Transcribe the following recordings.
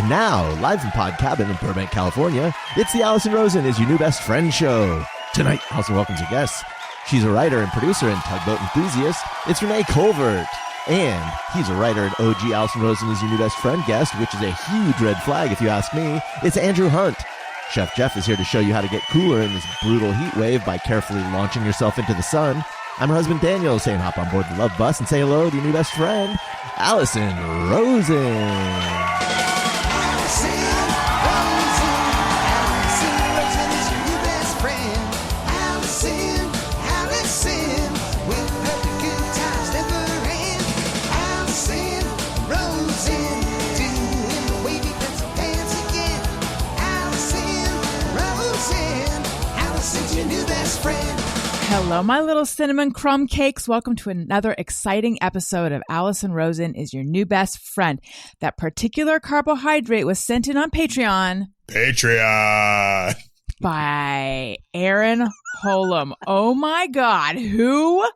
And now, live from Pod Cabin in Burbank, California, it's the Allison Rosen is Your New Best Friend show. Tonight, Allison welcomes her guests. She's a writer and producer and tugboat enthusiast. It's Renee Colvert. And he's a writer and OG Allison Rosen is Your New Best Friend guest, which is a huge red flag if you ask me. It's Andrew Hunt. Chef Jeff is here to show you how to get cooler in this brutal heat wave by carefully launching yourself into the sun. I'm her husband Daniel, saying hop on board the Love Bus and say hello to your new best friend, Allison Rosen. Hello, my little cinnamon crumb cakes. Welcome to another exciting episode of Allison Rosen is Your New Best Friend. That particular carbohydrate was sent in on Patreon. By Aaron Holum. Oh my God. Who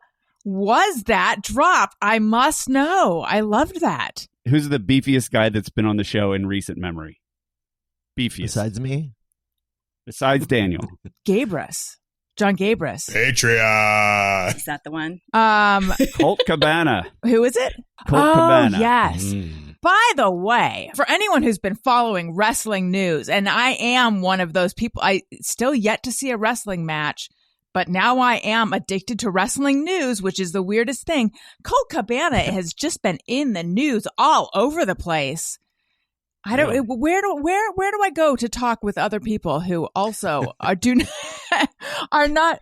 was that drop? I must know. I loved that. Who's the beefiest guy that's been on the show in recent memory? Beefiest. Besides me? Besides Daniel. Gabris. John Gabris. Patreon. Is that the one? Colt Cabana. Who is it? Colt Cabana. Yes. By the way, for anyone who's been following wrestling news, and I am one of those people, I still yet to see a wrestling match, but now I am addicted to wrestling news, which is the weirdest thing. Colt Cabana has just been in the news all over the place. I don't. Really? Where do I go to talk with other people who also are not?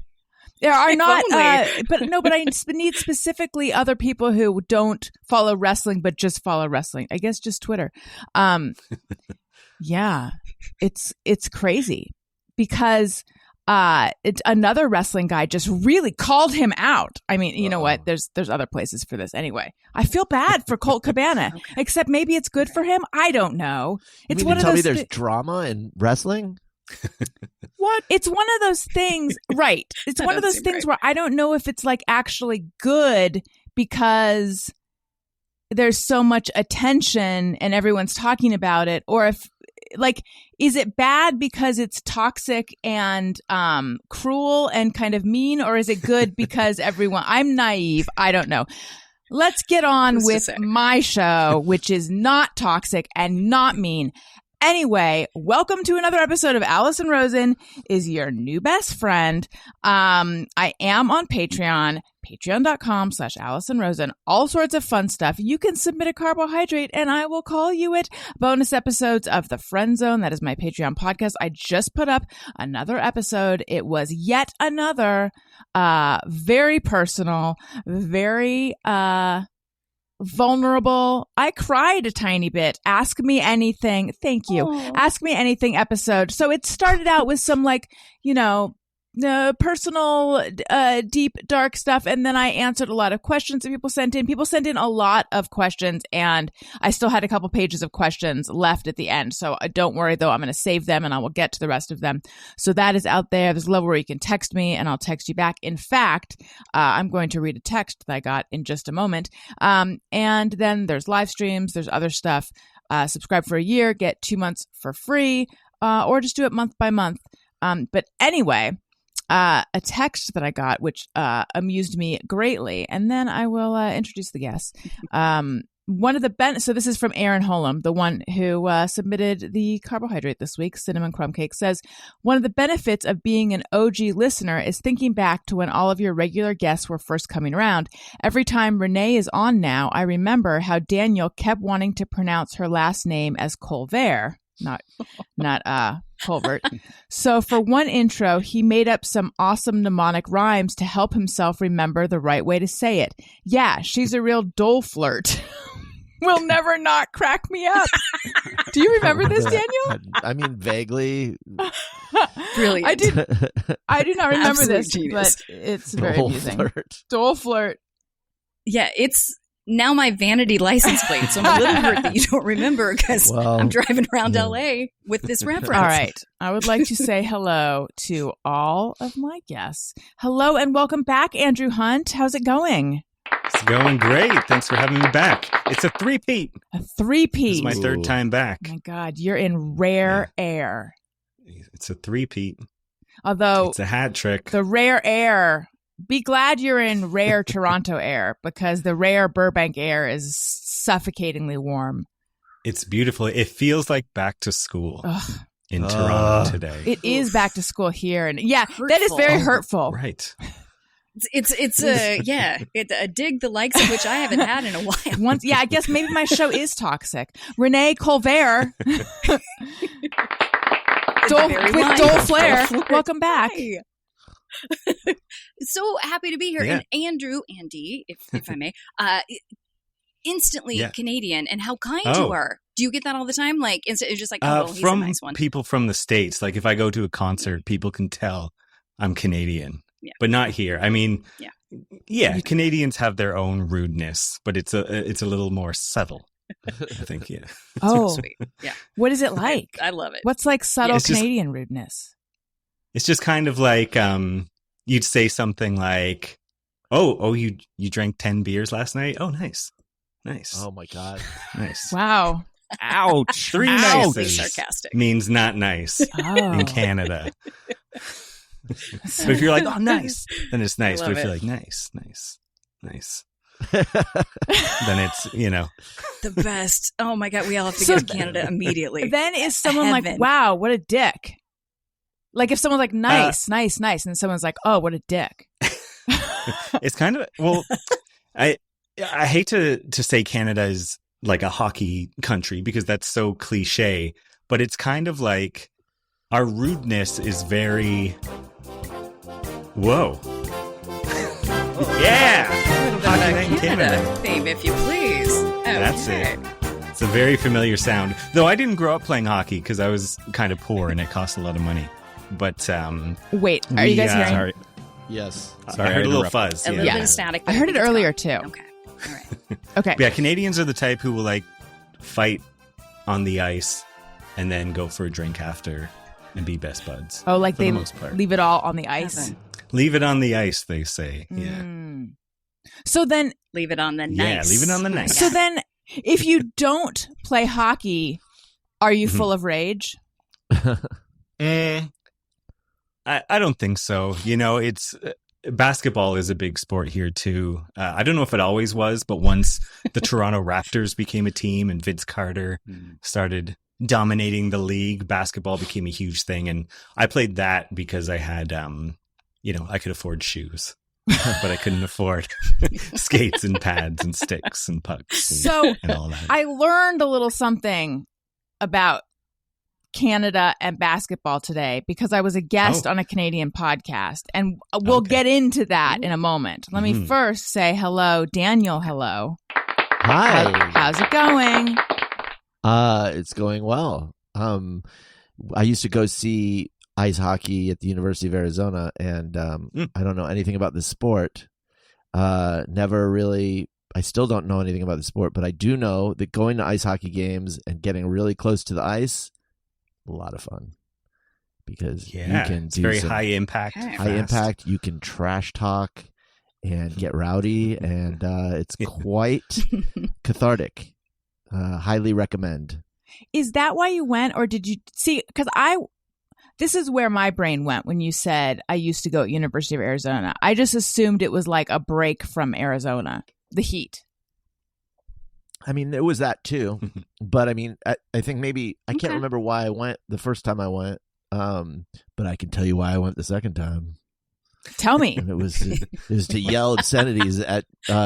But I need specifically other people who don't follow wrestling, but just follow wrestling. I guess just Twitter. Yeah, it's crazy because it's another wrestling guy just really called him out. I mean, you know what? There's other places for this anyway. I feel bad for Colt Cabana, except maybe it's good for him. I don't know. It's you mean one to of tell those me there's drama in wrestling? What? It's one of those things, right? It's one of those things where I don't know if it's like actually good because there's so much attention and everyone's talking about it, or if like, is it bad because it's toxic and cruel and kind of mean, or is it good because I'm naive. I don't know. Let's get on with my show, which is not toxic and not mean. Anyway, welcome to another episode of Allison Rosen is Your New Best Friend. I am on Patreon, patreon.com/Allison Rosen. All sorts of fun stuff. You can submit a carbohydrate and I will call you it. Bonus episodes of The Friend Zone. That is my Patreon podcast. I just put up another episode. It was yet another very personal, very vulnerable. I cried a tiny bit. Ask me anything. Thank you. Aww. Ask me anything episode. So it started out with some personal, deep, dark stuff. And then I answered a lot of questions that people sent in. People sent in a lot of questions and I still had a couple pages of questions left at the end. So don't worry though. I'm going to save them and I will get to the rest of them. So that is out there. There's a level where you can text me and I'll text you back. In fact, I'm going to read a text that I got in just a moment. And then there's live streams. There's other stuff. Subscribe for a year, get 2 months for free, or just do it month by month. But anyway, a text that I got, which amused me greatly, and then I will introduce the guests. One of the so this is from Aaron Holum, the one who submitted the carbohydrate this week, cinnamon crumb cake, says, one of the benefits of being an OG listener is thinking back to when all of your regular guests were first coming around. Every time Renee is on now, I remember how Daniel kept wanting to pronounce her last name as Colvert, not Colvert. So for one intro, he made up some awesome mnemonic rhymes to help himself remember the right way to say it. Yeah, she's a real dole flirt. Will never not crack me up. Do you remember this, Daniel? I mean, vaguely. Brilliant. I do not remember Absolute this, genius. but it's very Dole amusing. flirt. Dole flirt. Yeah, it's now my vanity license plate, so I'm a little hurt that you don't remember because I'm driving around LA with this reference. All right. I would like to say hello to all of my guests. Hello and welcome back, Andrew Hunt. How's it going? It's going great. Thanks for having me back. It's a three-peat. A three-peat. It's my third time back. Oh my God, you're in rare air. It's a three-peat. Although it's a hat trick. The rare air. Be glad you're in rare Toronto air, because the rare Burbank air is suffocatingly warm. It's beautiful. It feels like back to school in Toronto today. It is back to school here, and that is very hurtful. Right. It's a dig the likes of which I haven't had in a while. I guess maybe my show is toxic. Renee Colvert. Dole Flair. Welcome back. Hi. So happy to be here. Yeah. And Andy, if I may, instantly Canadian, and how kind you are. Do you get that all the time? Like, it's just like, he's a nice one. People from the States. Like, if I go to a concert, people can tell I'm Canadian, but not here. I mean, Canadians have their own rudeness, but it's a little more subtle. I think, Oh, sweet. Yeah. What is it like? I love it. What's like subtle Canadian rudeness? It's just kind of like you'd say something like, "Oh, you drank 10 beers last night? Oh, nice. Oh my God, nice. Wow, ouch, 3 Ouch. nices Sarcastic means not nice in Canada. But if you're like, oh, nice, then it's nice. But if you're like, nice, then it's, the best. Oh my God, we all have to go to Canada immediately. Then is someone like, wow, what a dick. Like if someone's like, nice, and then someone's like, oh, what a dick. It's kind of, I hate to say Canada is like a hockey country, because that's so cliche, but it's kind of like our rudeness is very, whoa. Yeah. Hockey Night in Canada theme, if you please. That's it. It's a very familiar sound. Though I didn't grow up playing hockey because I was kind of poor and it cost a lot of money. But wait, are you guys hearing? Sorry. Yes. Sorry, I heard a little fuzz. A little bit of static. I heard it earlier too. Okay. All right. Okay. Yeah, Canadians are the type who will like fight on the ice and then go for a drink after and be best buds. Oh, like they most part. Leave it all on the ice? Leave it on the ice, they say. Yeah. So then leave it on the nice. Yeah, leave it on the nice. So then if you don't play hockey, are you full of rage? I don't think so. It's basketball is a big sport here too. I don't know if it always was, but once the Toronto Raptors became a team and Vince Carter started dominating the league, basketball became a huge thing. And I played that because I had, I could afford shoes, but I couldn't afford skates and pads and sticks and pucks and all that. I learned a little something about Canada and basketball today because I was a guest on a Canadian podcast, and we'll get into that in a moment. Let me first say hello, Daniel. Hello. Hi. How's it going? It's going well. I used to go see ice hockey at the University of Arizona, and I don't know anything about the sport. Never really. I still don't know anything about the sport, but I do know that going to ice hockey games and getting really close to the ice, a lot of fun, because you can do very high impact. You can trash talk and get rowdy, and it's quite cathartic. Highly recommend. Is that why you went, or did you see? Because this is where my brain went when you said I used to go at University of Arizona. I just assumed it was like a break from Arizona, the heat. I mean, there was that too, but I mean, I think maybe I can't remember why I went the first time I went, but I can tell you why I went the second time. Tell me. And it was to yell obscenities at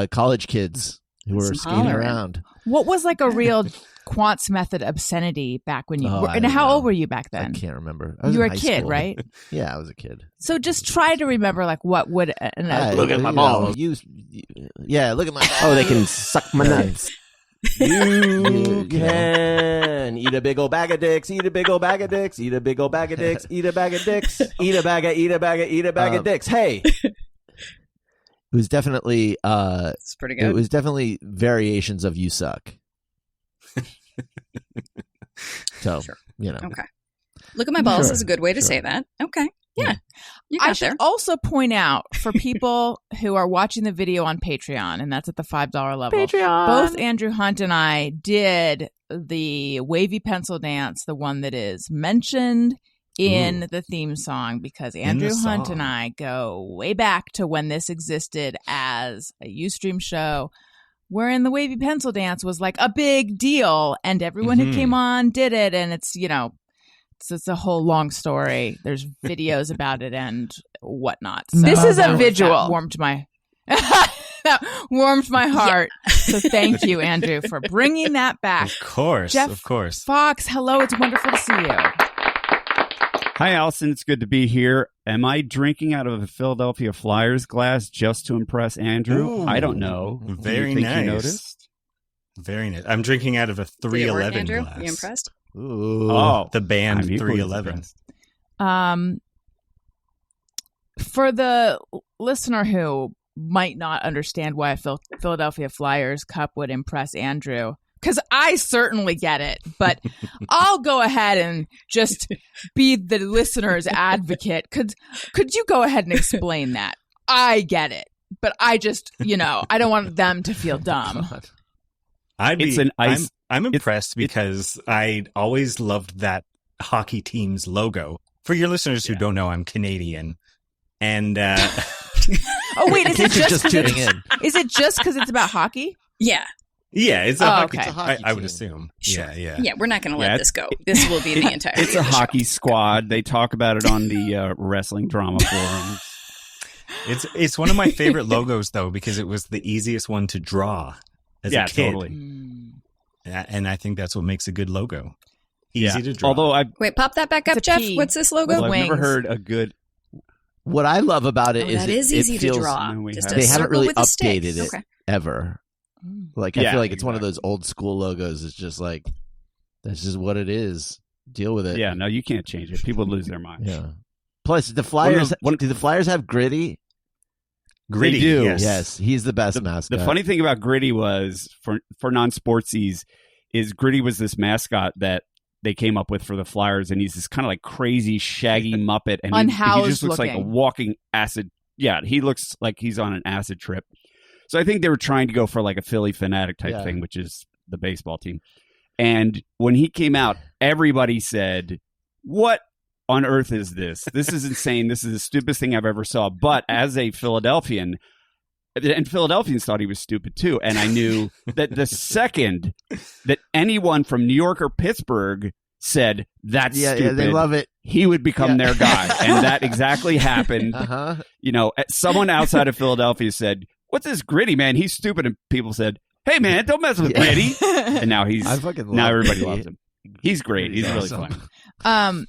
college kids who were skating around. What was like a real Quantz method obscenity back when you were? And how old were you back then? I can't remember. You were a kid, right? Yeah, I was a kid. So just try to remember, like, what would look at my balls. Look at my balls. Oh, they can suck my nuts. You can eat a big old bag of dicks, eat a big old bag of dicks, eat a big old bag of dicks, eat a bag of dicks, eat a bag of dicks. Hey. It was definitely it's pretty good. It was definitely variations of "you suck." So, sure. Okay. Look at my balls is a good way to say that. Okay. Yeah. You I got should there. also point out for people who are watching the video on Patreon, and that's at the $5 level. Patreon. Both Andrew Hunt and I did the wavy pencil dance, the one that is mentioned in the theme song, because Andrew Hunt and I go way back to when this existed as a Ustream show, wherein the wavy pencil dance was like a big deal, and everyone who came on did it, and it's, you know, it's a whole long story. There's videos about it and whatnot. So This is a that visual. warmed my that warmed my heart. So thank you, Andrew, for bringing that back. Of course, Jeff of course. Fox, hello. It's wonderful to see you. Hi, Allison. It's good to be here. Am I drinking out of a Philadelphia Flyers glass just to impress Andrew? Ooh, I don't know. Very Do you think nice. you noticed? Very nice. I'm drinking out of a Did it work, 311 Andrew? glass. You impressed? Ooh. Oh, The band I'm equally 311. impressed. For the listener who might not understand why a Philadelphia Flyers cup would impress Andrew, because I certainly get it, but I'll go ahead and just be the listener's advocate. Could you go ahead and explain that? I get it, but I just, you know, I don't want them to feel dumb. I'm impressed because I always loved that hockey team's logo. For your listeners who don't know, I'm Canadian, and Oh wait, is it just tuning in? Is it just because it's about hockey? Yeah. yeah, it's a hockey. okay. It's a hockey I would team. assume. Sure. Yeah. Yeah, we're not going to Yeah, let this go. This will be the entire It's a show. hockey squad. They talk about it on the wrestling drama forums. It's one of my favorite logos though because it was the easiest one to draw as a kid. Totally. And I think that's what makes a good logo. Easy to draw. Although Wait, pop that back up, It's a Jeff. P. What's this logo? With I've never wings. heard a good. What I love about it Oh, is that it, is it easy feels, to draw. No, we Just haven't. a They haven't circle really with a stick. updated it Okay. ever. Like I Yeah, feel like it's one of exactly. those old school logos. It's just like that's just what it is. Deal with it. Yeah, no, you can't change it. People lose their mind. Yeah. Plus, the Flyers. One Do the Flyers have Gritty? Gritty. They do. Yes. He's the best mascot. The funny thing about Gritty was for non-sportsies is Gritty was this mascot that they came up with for the Flyers, and he's this kind of like crazy shaggy Muppet, and he Unhoused just looks like a looking. walking acid. Yeah, he looks like he's on an acid trip. So I think they were trying to go for like a Philly Fanatic type thing, which is the baseball team. And when he came out, everybody said, "What on earth is this? This is insane. This is the stupidest thing I've ever saw." But as a Philadelphian, and Philadelphians thought he was stupid too. And I knew that the second that anyone from New York or Pittsburgh said that's stupid, yeah, they love it. he would become their guy. And that exactly happened. Uh-huh. You know, someone outside of Philadelphia said, "What's this Gritty, man? He's stupid." And people said, "Hey, man, don't mess with Gritty." And now I fucking love now everybody Gritty. loves him. He's great. He's really awesome. fun.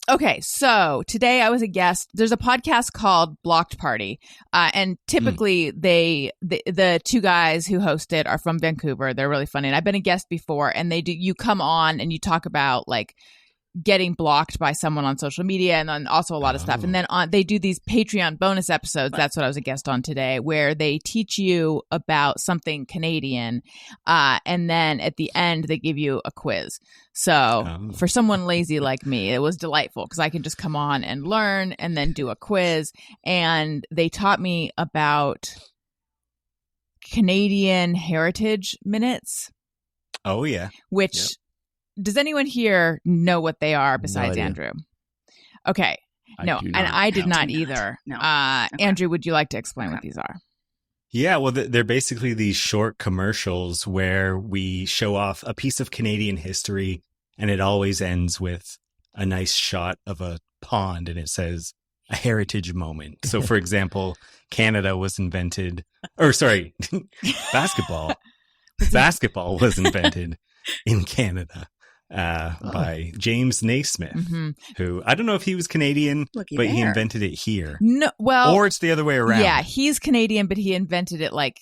Okay, so today I was a guest. There's a podcast called Blocked Party, and typically the two guys who host it are from Vancouver. They're really funny, and I've been a guest before. And you come on and you talk about like getting blocked by someone on social media, and then also a lot of stuff. And then they do these Patreon bonus episodes. That's what I was a guest on today, where they teach you about something Canadian, and then at the end they give you a quiz. So for someone lazy like me, it was delightful because I can just come on and learn and then do a quiz. And they taught me about Canadian heritage minutes, Oh yeah. which does anyone here know what they are besides idea. Andrew? Okay. I No, do and not. I did No, not do not. either. No. Okay. Andrew, would you like to explain Okay. what these are? Yeah, well, they're basically these short commercials where we show off a piece of Canadian history, and it always ends with a nice shot of a pond, and it says a heritage moment. So, for example, Canada was invented, or sorry, basketball. Basketball was invented in Canada by James Naismith, Mhm. who I don't know if he was Canadian, Looky but he there. invented it here. No, well, Or it's the other way around. yeah, he's Canadian, but he invented it like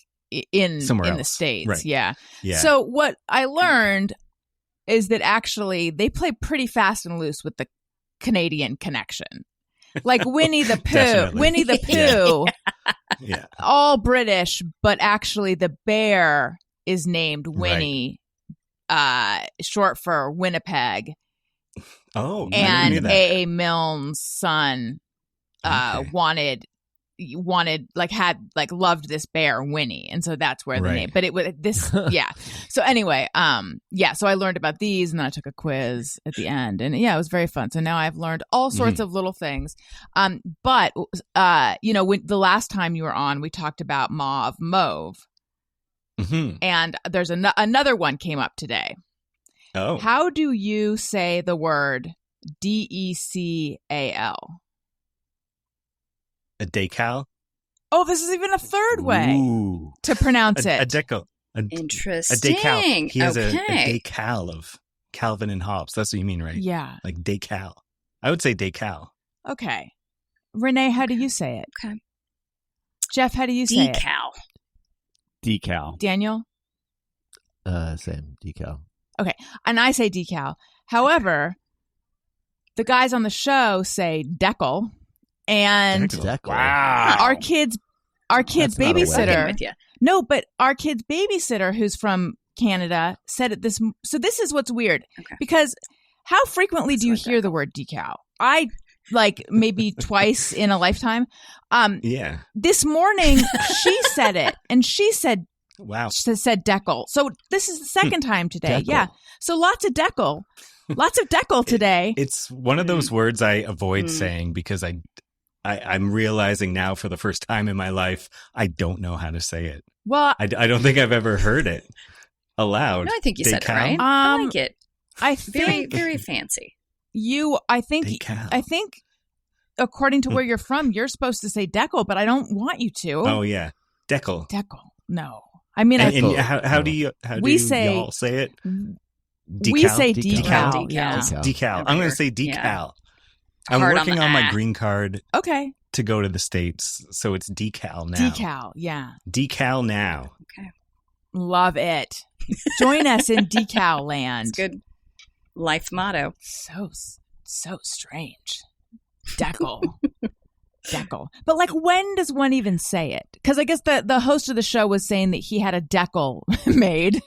in Somewhere the else. States. Right. Yeah. Yeah. So what I learned is that actually they play pretty fast and loose with the Canadian connection. Like Winnie the Pooh, Definitely. Winnie the Pooh, yeah. all British, but actually the bear is named Winnie, short for Winnipeg. Oh, I never knew And that. A.A. Milne's son loved this bear, Winnie, and so that's where the name. But it was this, yeah. So anyway, so I learned about these, and then I took a quiz at the end, and it was very fun. So now I've learned all sorts of little things. But when the last time you were on, we talked about mauve, and there's another one came up today. Oh, how do you say the word decal? A decal? Oh, this is even a third way to pronounce it. A decal. Interesting. A decal. He has a decal of Calvin and Hobbes. That's what you mean, right? Yeah. Like decal. I would say decal. Okay. Renee, how do you say it? Okay. Jeff, how do you say it? Decal. Daniel? Same. Decal. Okay. And I say decal. However, the guys on the show say decal. And Wow. our kids babysitter. With you. No, but our kid's babysitter, who's from Canada, said it this. So this is what's weird, because how frequently do you hear the word decal? I maybe twice in a lifetime. Yeah. This morning she said it, and she said, "Wow," she said decal. So this is the second time today. Decal. Yeah. So lots of decal today. It's one of those words I avoid saying because I'm realizing now for the first time in my life, I don't know how to say it. Well, I don't think I've ever heard it aloud. No, I think you said it right. I like it. I think very fancy. I think according to where you're from, you're supposed to say decal, but I don't want you to. Oh yeah, decal. No, I mean, and how do y'all say it? Decal? We say decal. Yeah. Decal. I'm going to say decal. Yeah. I'm Hard working on my green card. Okay. To go to the States, so it's decal now. Decal, yeah. Decal now. Okay. Love it. Join us in decal land. It's good life motto. So strange. Decal. Decal. But when does one even say it? Because I guess the host of the show was saying that he had a decal made.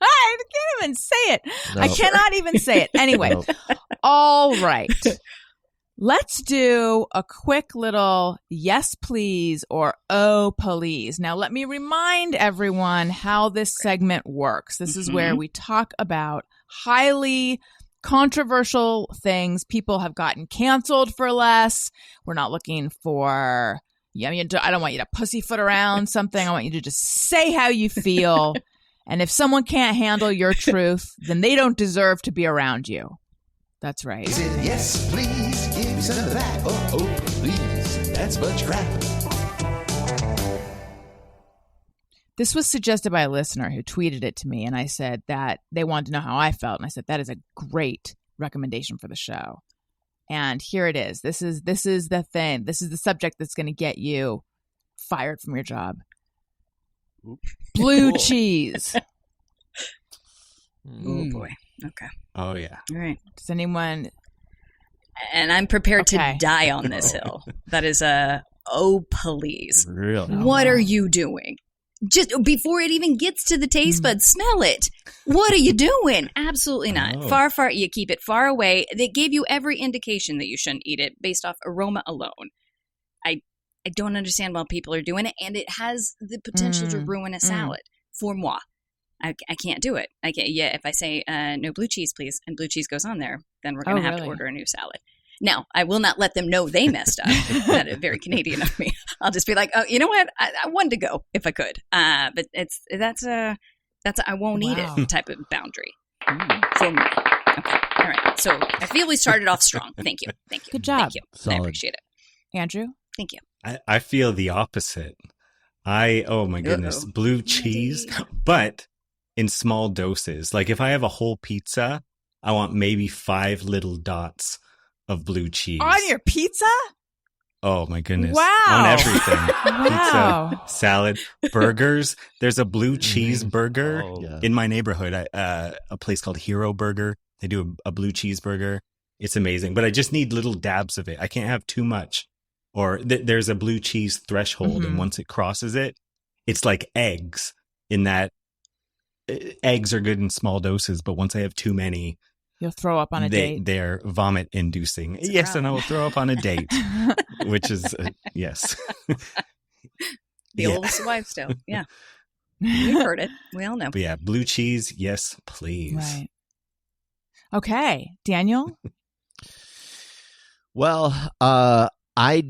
I can't even say it. No. I cannot even say it. Anyway, all right. Let's do a quick little yes, please, or oh, please. Now, let me remind everyone how this segment works. This is where we talk about highly controversial things. People have gotten canceled for less. We're not looking for, I don't want you to pussyfoot around something. I want you to just say how you feel. And if someone can't handle your truth, then they don't deserve to be around you. That's right. He said, yes, please, give me some of that. Oh, please, that's much crap. This was suggested by a listener who tweeted it to me, and I said that they wanted to know how I felt. And I said, that is a great recommendation for the show. And here it is. This is the thing. This is the subject that's going to get you fired from your job. Blue cheese. Oh boy. Okay. Oh yeah. All right. Does anyone? And I'm prepared to die on this hill. That is oh Puhleeze. Really? What are you doing? Just before it even gets to the taste buds, smell it. What are you doing? Absolutely not. Oh. Far. You keep it far away. They gave you every indication that you shouldn't eat it based off aroma alone. I don't understand why people are doing it, and it has the potential to ruin a salad. For moi. I can't do it. I can't. Yeah, if I say no blue cheese, please, and blue cheese goes on there, then we're going to have to order a new salad. Now, I will not let them know they messed up. That is very Canadian of me. I'll just be like, oh, you know what? I wanted to go if I could, but that's a I won't eat it type of boundary for me. Okay, all right. So I feel we started off strong. Thank you. Good job. Thank you. Solid. I appreciate it. Andrew? Thank you. I feel the opposite. Oh my goodness, blue cheese, but in small doses. Like if I have a whole pizza, I want maybe 5 little dots of blue cheese. On your pizza? Oh my goodness. Wow. On everything. Wow. Pizza, salad, burgers. There's a blue cheese burger in my neighborhood. A place called Hero Burger. They do a blue cheeseburger. It's amazing, but I just need little dabs of it. I can't have too much. Or there's a blue cheese threshold, and once it crosses it, it's like eggs in that eggs are good in small doses, but once I have too many, You'll throw up on a date. They're vomit inducing. It's a Yes, and problem. I will throw up on a date, which is yes. The oldest wives' tale. Yeah. We've heard it. We all know. But yeah, blue cheese, yes, please. Right. Okay, Daniel. Well, I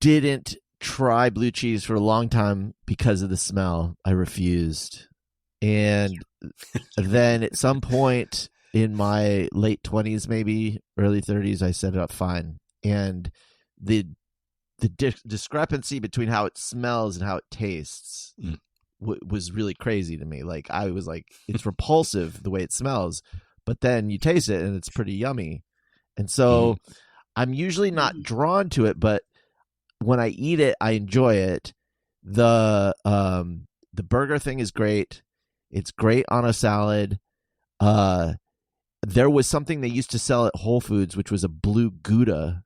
didn't try blue cheese for a long time because of the smell. I refused. And then at some point in my late 20s, maybe early 30s, I said, oh, fine. And the discrepancy between how it smells and how it tastes was really crazy to me. Like, I was like, it's repulsive the way it smells, but then you taste it and it's pretty yummy. And so I'm usually not drawn to it, but when I eat it, I enjoy it. The burger thing is great. It's great on a salad. There was something they used to sell at Whole Foods, which was a blue Gouda,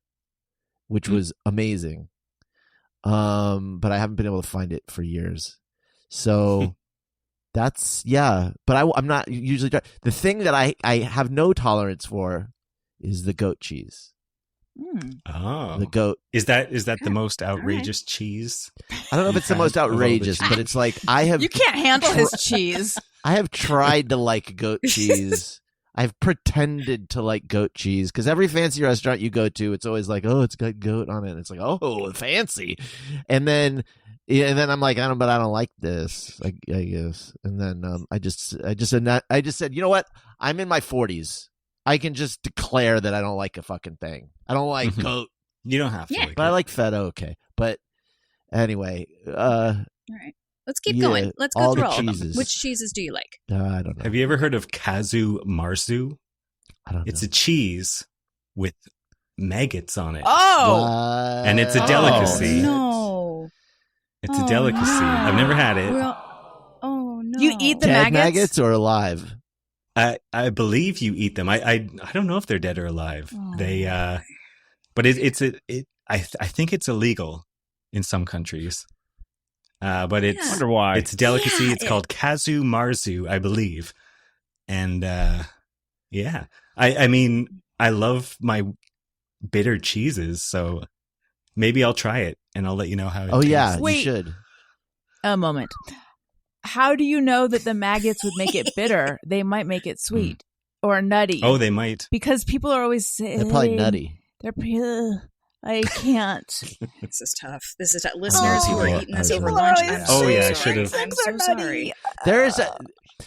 which was amazing. But I haven't been able to find it for years. So that's, yeah. But I'm not usually the thing that I have no tolerance for is the goat cheese. Oh, The goat. Is that the most outrageous cheese? I don't know if it's the most outrageous, but it's like You can't handle his cheese. I have tried to like goat cheese. I've pretended to like goat cheese because every fancy restaurant you go to, it's always like, oh, it's got goat on it. And it's like, oh, fancy. And then I'm like, I don't like this. I guess. And then I just said, you know what? I'm in my 40s. I can just declare that I don't like a fucking thing. I don't like goat. You don't have to. Yeah. Like But I it. like feta, okay. But anyway, All right. Let's keep Yeah, going. Let's go all through the all of them. cheeses. Which cheeses do you like? I don't know. Have you ever heard of Kazu Marzu? I don't know. It's a cheese with maggots on it. Oh, And it's a delicacy. No. It's a Oh, delicacy. no. I've never had it. Oh, no. You eat the Dead maggots? or alive? I believe you eat them. I don't know if they're dead or alive. Oh. They but I think it's illegal in some countries. But it's Yeah. Wonder why. it's a delicacy. Yeah, It's called Kazu Marzu, I believe. And yeah. I mean, I love my bitter cheeses, so maybe I'll try it and I'll let you know how it Oh tastes. yeah, Wait. you should. a moment. How do you know that the maggots would make it bitter? They might make it sweet or nutty. Oh, they might. Because people are always saying They're probably nutty. I can't. This is tough. Listeners who are people- eating this I'm over sure. lunch. Always I'm Oh, so yeah, I sorry. should've- I'm so nutty. sorry. There's a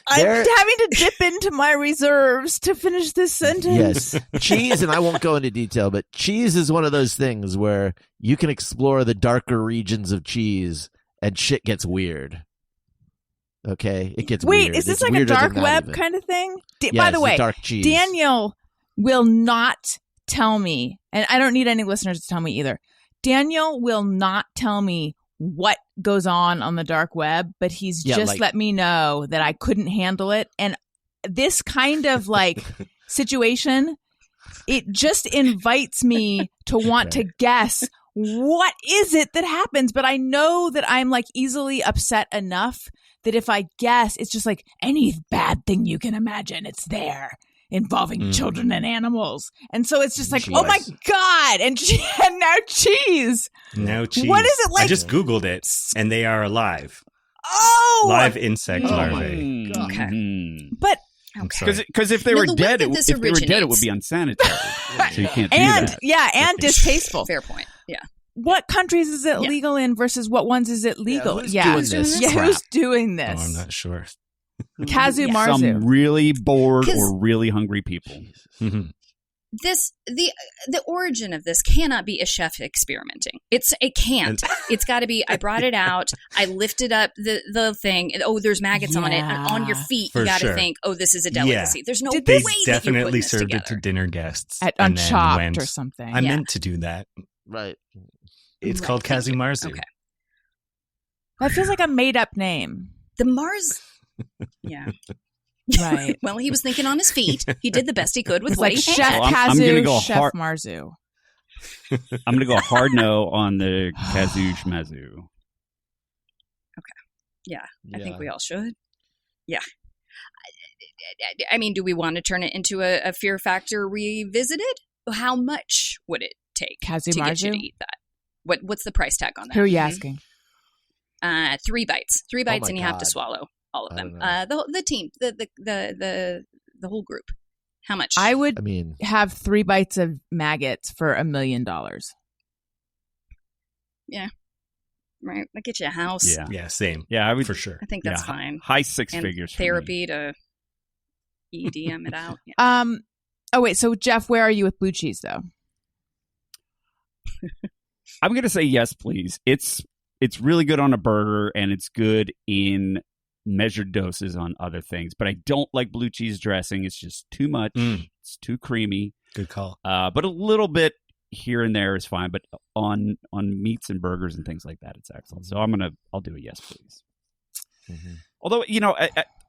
I'm there. having to dip into my reserves to finish this sentence. Yes, cheese, and I won't go into detail, but cheese is one of those things where you can explore the darker regions of cheese, and shit gets weird. Okay, it gets Wait, weird. is this It's like a weirder than dark that web even. kind of thing? Yeah, By the it's way, dark cheese. Daniel will not tell me, and I don't need any listeners to tell me either. Daniel will not tell me what goes on the dark web, but he's Yeah, just like- let me know that I couldn't handle it. And this kind of like situation, it just invites me to want to guess what is it that happens. But I know that I'm like easily upset enough that if I guess, it's just like any bad thing you can imagine, it's there, involving children and animals. And so it's just like, Cheese. oh my God. And now cheese. No cheese. What is it like? I just Googled it, and they are alive. Oh, Live insect Oh larvae. my God. Mhm. but I'm sorry. Because if they No, were the way dead, that if this they were dead, it would originates- be unsanitary. So you can't do and that. yeah, and distasteful. Fair point. Yeah. What countries is it Yeah. legal in versus what ones is it legal? who's doing this Yeah, crap? who's doing Oh, this? I'm not sure. Kazu Yeah. Marzu. Some really bored 'Cause- or really hungry people. Mhm. The origin of this cannot be a chef experimenting. It can't. It's got to be. I brought it out. I lifted up the thing. And, oh, there's maggots on it. And on your feet, For you got to sure. think, oh, this is a delicacy. There's no Did way They this- that you're definitely putting this served together. it to dinner guests At and then Unchopped went, or something. I yeah. meant to do that. Right. It's Right, called thank Kazu you. Marzu. Okay. That feels like a made up name. The Mars. Yeah. Right. Well, he was thinking on his feet. He did the best he could with It's what like he Chef had. I'm Kazu, gonna go Chef hard- Marzu. I'm going to go hard no on the Kazu Shmazu. Yeah, I think we all should. Yeah. I mean, do we want to turn it into a Fear Factor revisited? How much would it take to get you to eat that? What's the price tag on that? Who are you asking? 3 bites. 3 bites, and you have to God. swallow all of them. I The team, the whole group. How much? I would I mean, have 3 bites of maggots for $1 million. Yeah. Right. That gets you a house. Yeah. Yeah, same. Yeah, I would For sure. I think that's fine. High 6 And figures. for me. therapy to EDM it out. Yeah. Oh wait, so Jeff, where are you with blue cheese though? I'm going to say yes, please. It's really good on a burger, and it's good in measured doses on other things. But I don't like blue cheese dressing. It's just too much. It's too creamy. Good call. But a little bit here and there is fine. But on meats and burgers and things like that, it's excellent. So I'll do a yes, please. mhm. Although,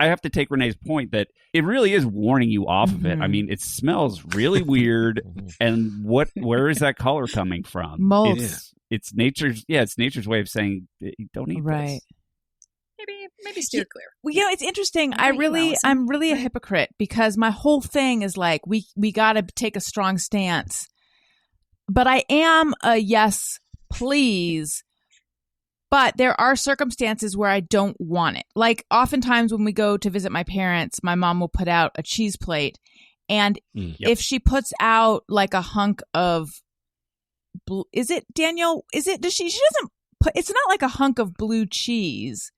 I have to take Renee's point that it really is warning you off of it. I mean, it smells really weird. And where is that color coming from? Mold. It's nature's way of saying don't eat Right. this. Maybe steer clear. Well, it's interesting. Thank you, Allison. I'm really a hypocrite because my whole thing is like we got to take a strong stance. But I am a yes, please. But there are circumstances where I don't want it. Like oftentimes when we go to visit my parents, my mom will put out a cheese plate. And if she puts out like a hunk of, is it Daniel? She doesn't put, it's not like a hunk of blue cheese.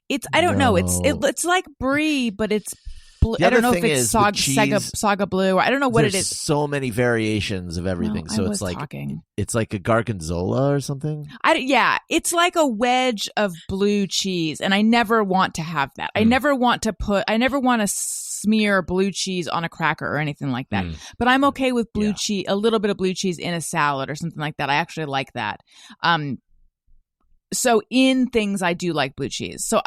It's, I don't know. It's like brie, but it's blue. The I don't know other if thing it's is with cheese, Saga Blue. Or I don't know what There's it is. so many variations of everything. No, so I it's was like talking. it's like a gargonzola or something. It's like a wedge of blue cheese, and I never want to have that. I never want to smear blue cheese on a cracker or anything like that. But I'm okay with blue cheese, a little bit of blue cheese in a salad or something like that. I actually like that. So in things I do like blue cheese. So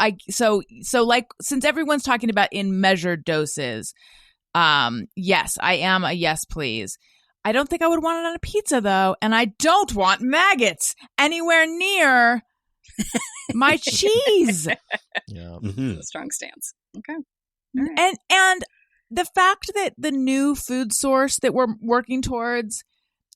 like since everyone's talking about in measured doses, yes, I am a yes please. I don't think I would want it on a pizza though, and I don't want maggots anywhere near my cheese. Yeah. Strong stance. Okay. All right. And the fact that the new food source that we're working towards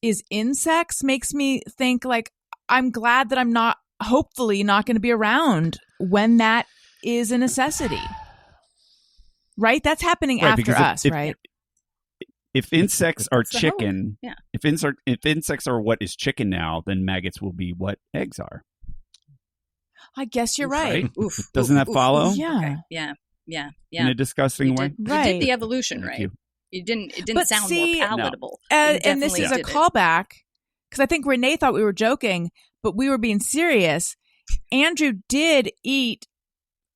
is insects makes me think like I'm glad that I'm hopefully not going to be around when that is a necessity. Right? That's happening after us, right? If insects are That's the chicken, hope. Yeah. if insects are what is chicken now, then maggots will be what eggs are. I guess you're right. Oof. Doesn't that follow? Yeah. Okay. Yeah. In a disgusting You way. did, Right. you did the evolution, Thank right? you. It didn't But sound see, more palatable. And this definitely is a did it. callback because I think Renee thought we were joking, but we were being serious. Andrew did eat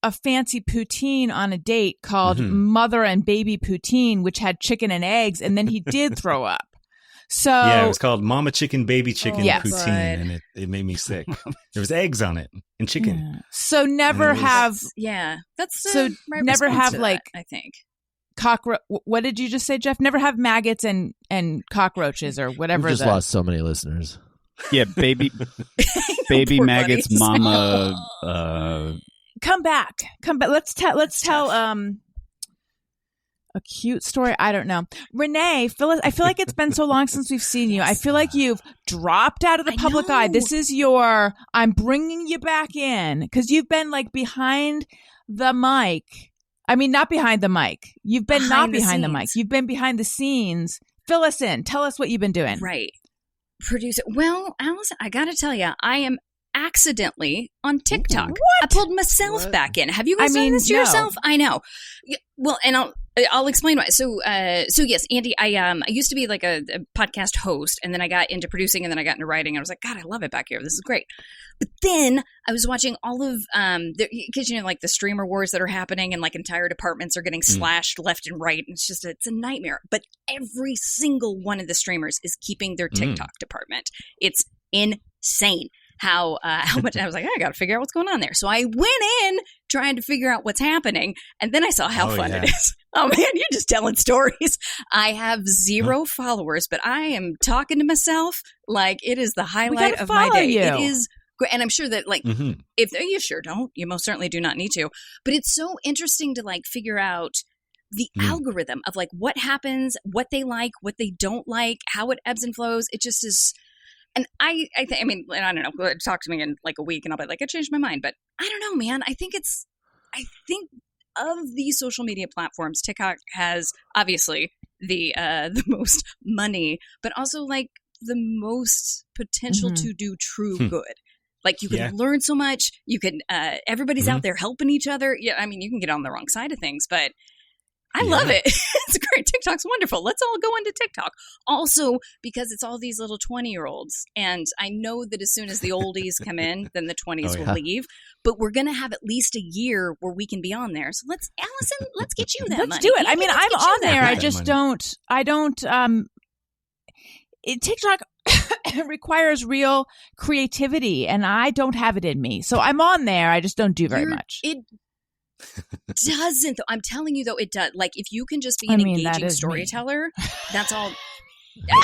a fancy poutine on a date called Mother and Baby Poutine, which had chicken and eggs, and then he did throw up. So Yeah, it was called Mama Chicken, Baby Chicken Yes. Poutine, and it made me sick. There was eggs on it and chicken. yeah. So never And it was- have That's So right never response have, to that, like- I think. cockroach. What did you just say, Jeff? Never have maggots and cockroaches or whatever. We just lost so many listeners. Yeah, baby Poor maggots, buddies. mama. Come back. Let's tell a cute story. I don't know. Renee, Phyllis, I feel like it's been so long since we've seen you. I feel like you've dropped out of the I public eye. know. This is I'm bringing you back in because you've been like behind the mic. I mean, not behind the mic. You've been not behind the mic. scenes. You've been behind the scenes. Fill us in. Tell us what you've been doing. Right. Producer. Well, Allison, I got to tell you, I am accidentally on TikTok. What? I pulled myself back in. Have you guys done this to no. yourself? I know. Yeah, well, and I'll explain why. So yes, Andy, I used to be like a podcast host, and then I got into producing, and then I got into writing. I was like, God, I love it back here. This is great. But then I was watching all of because like the streamer wars that are happening, and like entire departments are getting slashed left and right, and it's a nightmare. But every single one of the streamers is keeping their TikTok department. It's insane. How much I was like, I got to figure out what's going on there. So I went in trying to figure out what's happening, and then I saw how fun it is. Oh man, you're just telling stories. I have 0 followers, but I am talking to myself like it is the highlight of my day. You. It is great, and I'm sure that like if you sure don't, you most certainly do not need to. But it's so interesting to like figure out the algorithm of like what happens, what they like, what they don't like, how it ebbs and flows. It just is. And I don't know, talk to me in like a week and I'll be like, I changed my mind. But I don't know, man. I think of these social media platforms, TikTok has obviously the most money, but also like the most potential to do true good. Like you can learn so much. You can, everybody's out there helping each other. Yeah, I mean, you can get on the wrong side of things, but I love it. It's great. TikTok's wonderful. Let's all go into TikTok. Also, because it's all these little 20-year-olds. And I know that as soon as the oldies come in, then the 20s will leave. But we're going to have at least a year where we can be on there. So Allison, let's get you that money. Let's do it. I mean, I'm on there. I just TikTok requires real creativity and I don't have it in me. So I'm on there. I just don't do very much. It doesn't, though. I'm telling you, though, it does. Like, if you can just be an engaging storyteller, that's all.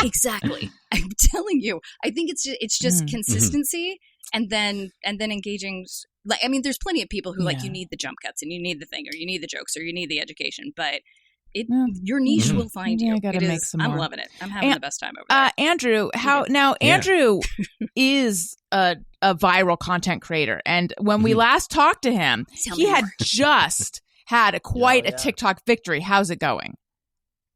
Exactly. I'm telling you. I think it's just consistency and then engaging. Like, I mean, there's plenty of people who like you need the jump cuts and you need the thing or you need the jokes or you need the education, but your niche will find you. I gotta make some more. I'm loving it. I'm having the best time over there. Andrew, Andrew is a viral content creator, and when we last talked to him, he had just had quite a TikTok victory. How's it going?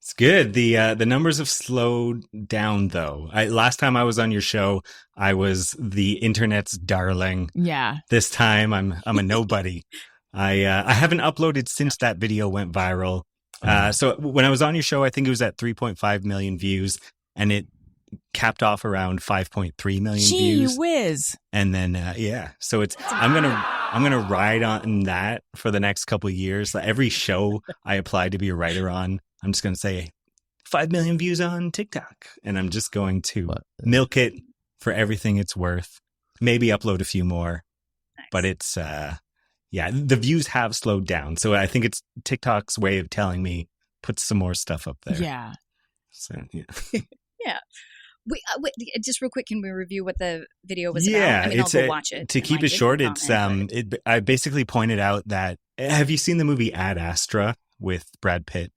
It's good. The numbers have slowed down though. Last time I was on your show, I was the internet's darling. Yeah. This time I'm a nobody. I haven't uploaded since that video went viral. So when I was on your show, I think it was at 3.5 million views, and it capped off around 5.3 million views. Gee whiz! And then so it's I'm gonna ride on that for the next couple of years. Like every show I apply to be a writer on, I'm just gonna say 5 million views on TikTok, and I'm just going to milk it for everything it's worth. Maybe upload a few more, but it's the views have slowed down. So I think it's TikTok's way of telling me put some more stuff up there. Yeah. So yeah. Yeah. Wait, just real quick, can we review what the video was about? Yeah, I mean, I'll go watch it. To keep it short, it's I basically pointed out that, have you seen the movie Ad Astra with Brad Pitt?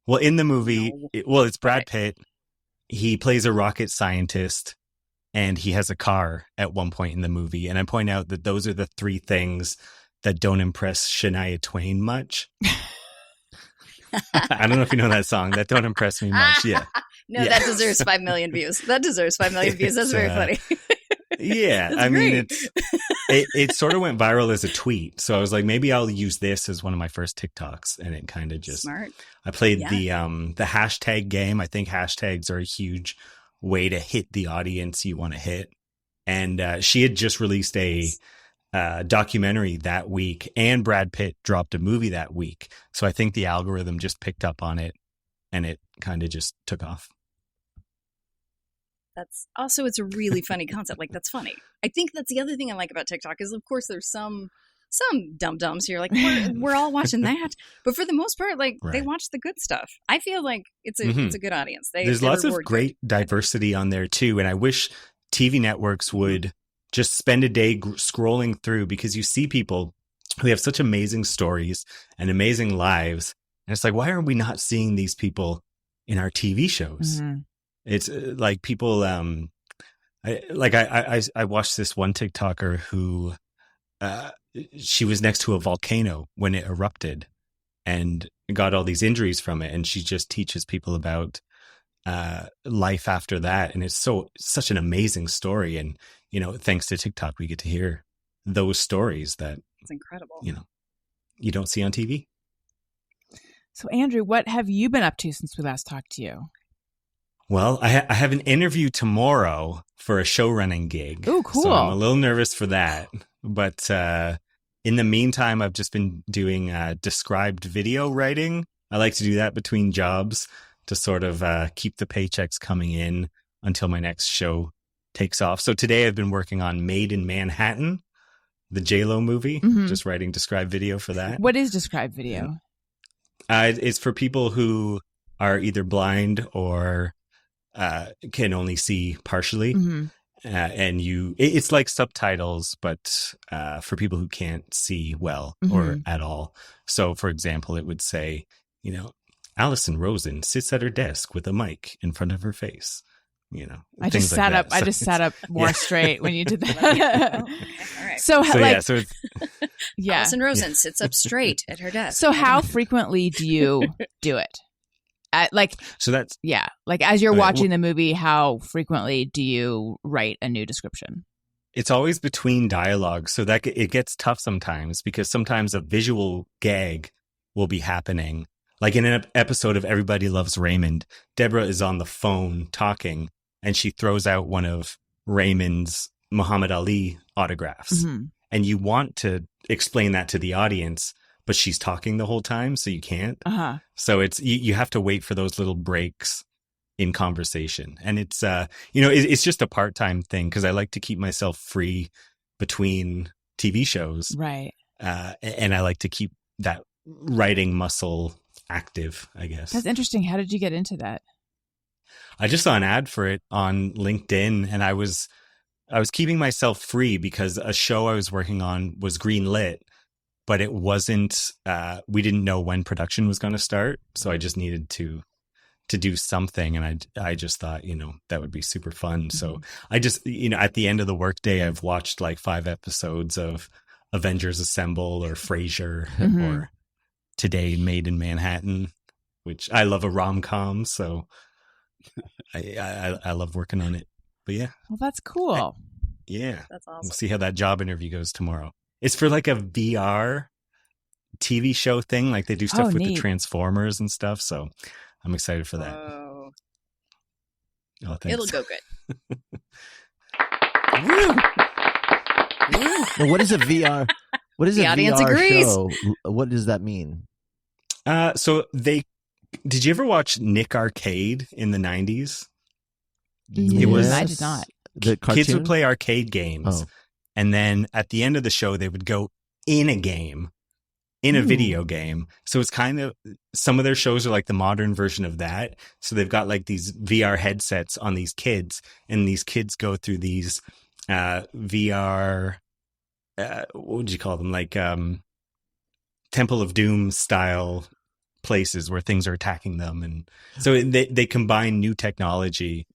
Well, in the movie, it's Brad Pitt. He plays a rocket scientist, and he has a car at one point in the movie. And I point out that those are the three things that don't impress Shania Twain much. I don't know if you know that song. That don't impress me much. Yeah. No, that deserves 5 million views. That deserves 5 million views. That's very funny. Yeah. I mean, it sort of went viral as a tweet. So I was like, maybe I'll use this as one of my first TikToks. And it kind of just, smart. I played the hashtag game. I think hashtags are a huge way to hit the audience you want to hit. And she had just released a documentary that week, and Brad Pitt dropped a movie that week. So I think the algorithm just picked up on it, and it kind of just took off. That's also, it's a really funny concept. Like, that's funny. I think that's the other thing I like about TikTok is, of course, there's some dum-dums here. Like, we're all watching that. But for the most part, like, they watch the good stuff. I feel like it's a good audience. There's lots of great diversity on there, too. And I wish TV networks would just spend a day scrolling through, because you see people who have such amazing stories and amazing lives. And it's like, why are we not seeing these people in our TV shows? Mm-hmm. It's like people, I watched this one TikToker who, she was next to a volcano when it erupted and got all these injuries from it. And she just teaches people about life after that. And it's such an amazing story. And, you know, thanks to TikTok, we get to hear those stories that it's incredible. You know, you don't see on TV. So, Andrew, what have you been up to since we last talked to you? Well, I have an interview tomorrow for a show running gig. Oh, cool. So I'm a little nervous for that. But in the meantime, I've just been doing described video writing. I like to do that between jobs to sort of keep the paychecks coming in until my next show takes off. So today I've been working on Made in Manhattan, the J-Lo movie, just writing described video for that. What is described video? It's for people who are either blind or can only see partially. And it's like subtitles, but for people who can't see well or at all. So for example, it would say, Allison Rosen sits at her desk with a mic in front of her face. I just sat up. I just sat up more straight when you did that. Okay, all right. So it's, Allison Rosen sits up straight at her desk. So how frequently do you do it? So that's as you're watching the movie, how frequently do you write a new description? It's always between dialogue, so that it gets tough sometimes because sometimes a visual gag will be happening. Like in an episode of Everybody Loves Raymond, Deborah is on the phone talking, and she throws out one of Raymond's Muhammad Ali autographs. Mm-hmm. And you want to explain that to the audience, but she's talking the whole time, so you can't. Uh-huh. So it's you have to wait for those little breaks in conversation. And it's it's just a part-time thing because I like to keep myself free between TV shows. Right. And I like to keep that writing muscle active, I guess. That's interesting. How did you get into that? I just saw an ad for it on LinkedIn, and I was keeping myself free because a show I was working on was greenlit, but it wasn't, we didn't know when production was going to start. So I just needed to do something. And I just thought, that would be super fun. Mm-hmm. So I just, at the end of the workday, I've watched like 5 episodes of Avengers Assemble or Frasier mm-hmm. or Today Made in Manhattan, which I love a rom-com. So I love working on it. But yeah. Well, that's cool. Yeah. That's awesome. We'll see how that job interview goes tomorrow. It's for like a VR TV show thing. Like they do stuff with neat. the Transformers and stuff. So I'm excited for that. Oh, thanks. it'll go good. Now, what is a VR? What is The a audience VR agrees. show? What does that mean? So did you ever watch Nick Arcade in the 90s? It was. I did not. The cartoon? Kids would play arcade games. Oh. And then at the end of the show, they would go in a game, in a video game. So it's kind of, some of their shows are like the modern version of that. So they've got like these VR headsets on these kids, and these kids go through these VR, what would you call them? Like Temple of Doom style places where things are attacking them. And so they combine new technology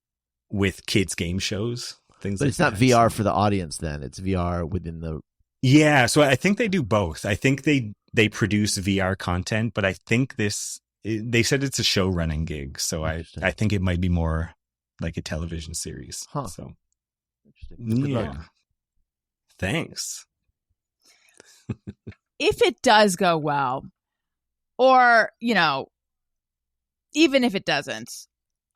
with kids game shows. Things But like it's not that. VR for the audience then. It's VR within the... Yeah, so I think they do both. I think they produce VR content, but I think they said it's a show running gig. So I think it might be more like a television series. Huh. So Good yeah. luck. Thanks. If it does go well, or, even if it doesn't,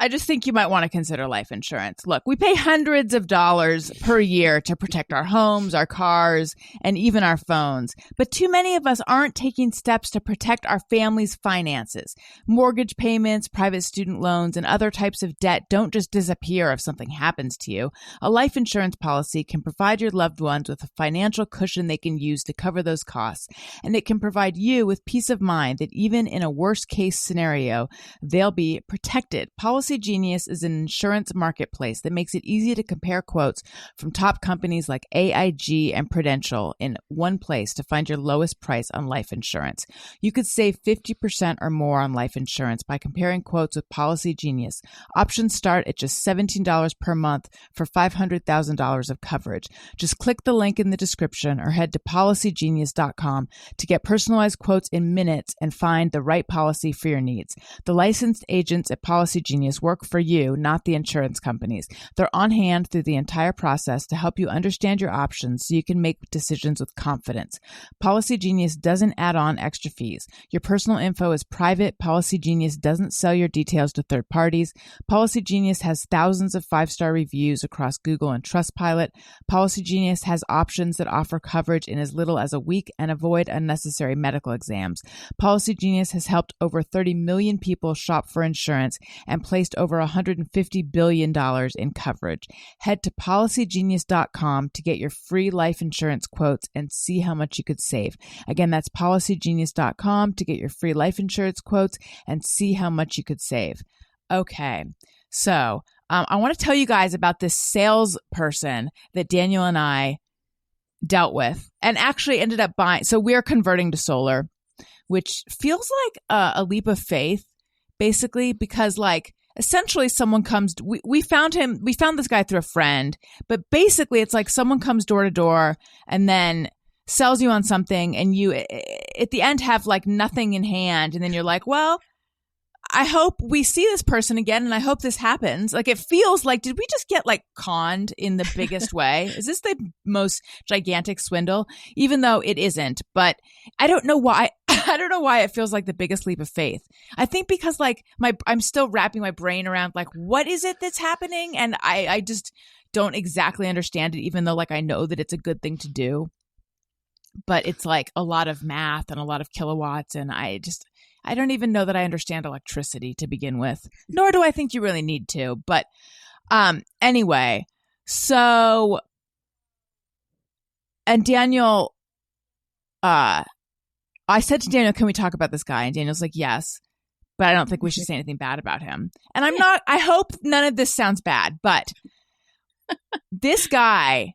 I just think you might want to consider life insurance. Look, we pay hundreds of dollars per year to protect our homes, our cars, and even our phones. But too many of us aren't taking steps to protect our family's finances. Mortgage payments, private student loans, and other types of debt don't just disappear if something happens to you. A life insurance policy can provide your loved ones with a financial cushion they can use to cover those costs. And it can provide you with peace of mind that even in a worst-case scenario, they'll be protected. PolicyGenius is an insurance marketplace that makes it easy to compare quotes from top companies like AIG and Prudential in one place to find your lowest price on life insurance. You could save 50% or more on life insurance by comparing quotes with PolicyGenius. Options start at just $17 per month for $500,000 of coverage. Just click the link in the description or head to PolicyGenius.com to get personalized quotes in minutes and find the right policy for your needs. The licensed agents at PolicyGenius work for you, not the insurance companies. They're on hand through the entire process to help you understand your options so you can make decisions with confidence. PolicyGenius doesn't add on extra fees. Your personal info is private. PolicyGenius doesn't sell your details to third parties. PolicyGenius has thousands of 5-star reviews across Google and Trustpilot. PolicyGenius has options that offer coverage in as little as a week and avoid unnecessary medical exams. PolicyGenius has helped over 30 million people shop for insurance and placed over $150 billion in coverage. Head to PolicyGenius.com to get your free life insurance quotes and see how much you could save. Again, that's PolicyGenius.com to get your free life insurance quotes and see how much you could save. Okay, so I want to tell you guys about this salesperson that Daniel and I dealt with and actually ended up buying. So we're converting to solar. which feels like a leap of faith, basically, because like essentially someone comes, we found this guy through a friend, but basically it's like someone comes door to door and then sells you on something, and you at the end have like nothing in hand, and then you're like, well, I hope we see this person again, and I hope this happens. Like, it feels like, did we just get like conned in the biggest way? Is this the most gigantic swindle? Even though it isn't, but I don't know why. I don't know why it feels like the biggest leap of faith. I think because like I'm still wrapping my brain around like, what is it that's happening? And I just don't exactly understand it, even though like I know that it's a good thing to do. But it's like a lot of math and a lot of kilowatts, and I don't even know that I understand electricity to begin with, nor do I think you really need to. But anyway, so, and Daniel, I said to Daniel, can we talk about this guy? And Daniel's like, yes, but I don't think we should say anything bad about him. And I hope none of this sounds bad, but this guy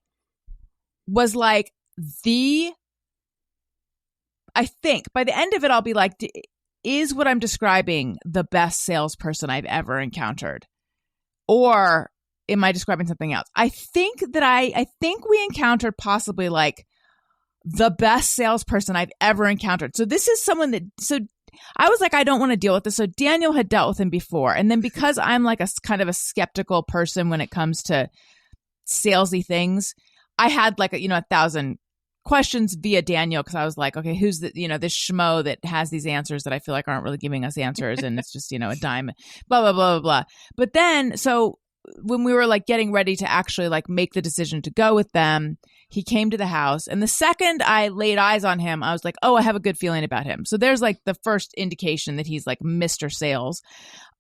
was like I think by the end of it, I'll be like, is what I'm describing the best salesperson I've ever encountered? Or am I describing something else? I think we encountered possibly like the best salesperson I've ever encountered. So this is someone so I was like, I don't want to deal with this. So Daniel had dealt with him before. And then because I'm like a kind of a skeptical person when it comes to salesy things, I had like 1,000 questions via Daniel, because I was like, okay, who's this schmo that has these answers that I feel like aren't really giving us answers, and it's just, a dime, blah, blah, blah, blah, blah. But then, so when we were like getting ready to actually like make the decision to go with them, he came to the house, and the second I laid eyes on him, I was like, oh, I have a good feeling about him. So there's like the first indication that he's like Mr. Sales.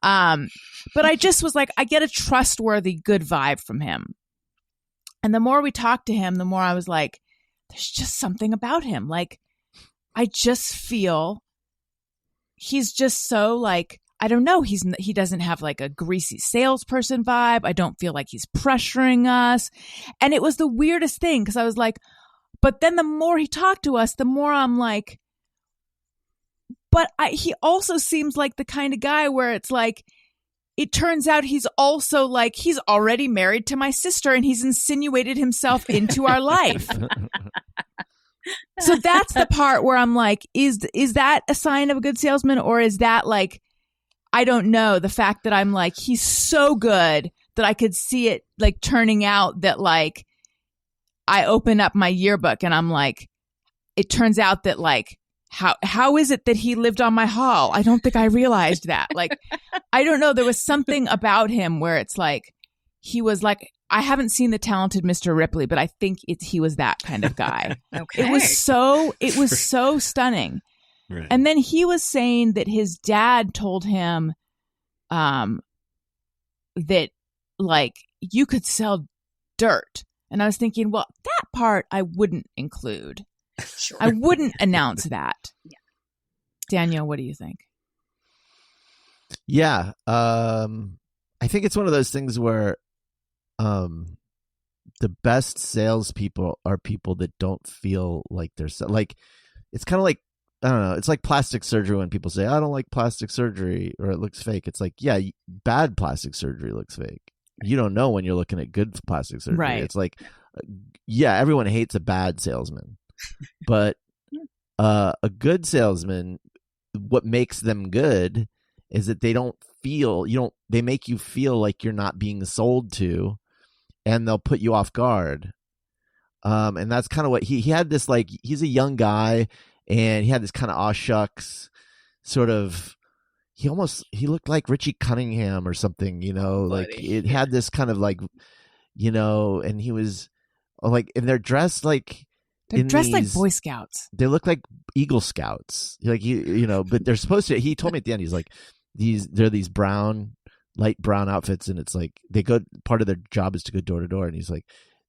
But I just was like, I get a trustworthy, good vibe from him. And the more we talked to him, the more I was like, there's just something about him. Like, I just feel he's just so like, I don't know. He doesn't have like a greasy salesperson vibe. I don't feel like he's pressuring us. And it was the weirdest thing, because I was like, but then the more he talked to us, the more I'm like, but he also seems like the kind of guy where it's like, it turns out he's also like, he's already married to my sister, and he's insinuated himself into our life. So that's the part where I'm like, is that a sign of a good salesman? Or is that like, I don't know, the fact that I'm like, he's so good that I could see it like turning out that like, I open up my yearbook and I'm like, it turns out that like, how is it that he lived on my hall? I don't think I realized that. Like, I don't know. There was something about him where it's like, he was like, I haven't seen The Talented Mr. Ripley, but I think he was that kind of guy. Okay. It was so stunning. Right. And then he was saying that his dad told him that like you could sell dirt. And I was thinking, well, that part I wouldn't include. Sure. I wouldn't announce that. Yeah. Daniel, what do you think? Yeah. I think it's one of those things where the best salespeople are people that don't feel like they're like, it's kind of like, I don't know. It's like plastic surgery when people say, I don't like plastic surgery or it looks fake. It's like, yeah, bad plastic surgery looks fake. You don't know when you're looking at good plastic surgery. Right. It's like, yeah, everyone hates a bad salesman, but a good salesman, what makes them good is that they make you feel like you're not being sold to, and they'll put you off guard. And that's kind of what he had this, like, he's a young guy, and he had this kind of aw shucks sort of, he looked like Richie Cunningham or something, like it had this kind of like, and he was like, and they're dressed like, like Boy Scouts. They look like Eagle Scouts, like, but they're supposed to, he told me at the end, he's like, they're these light brown outfits, and it's like part of their job is to go door to door, and he's like,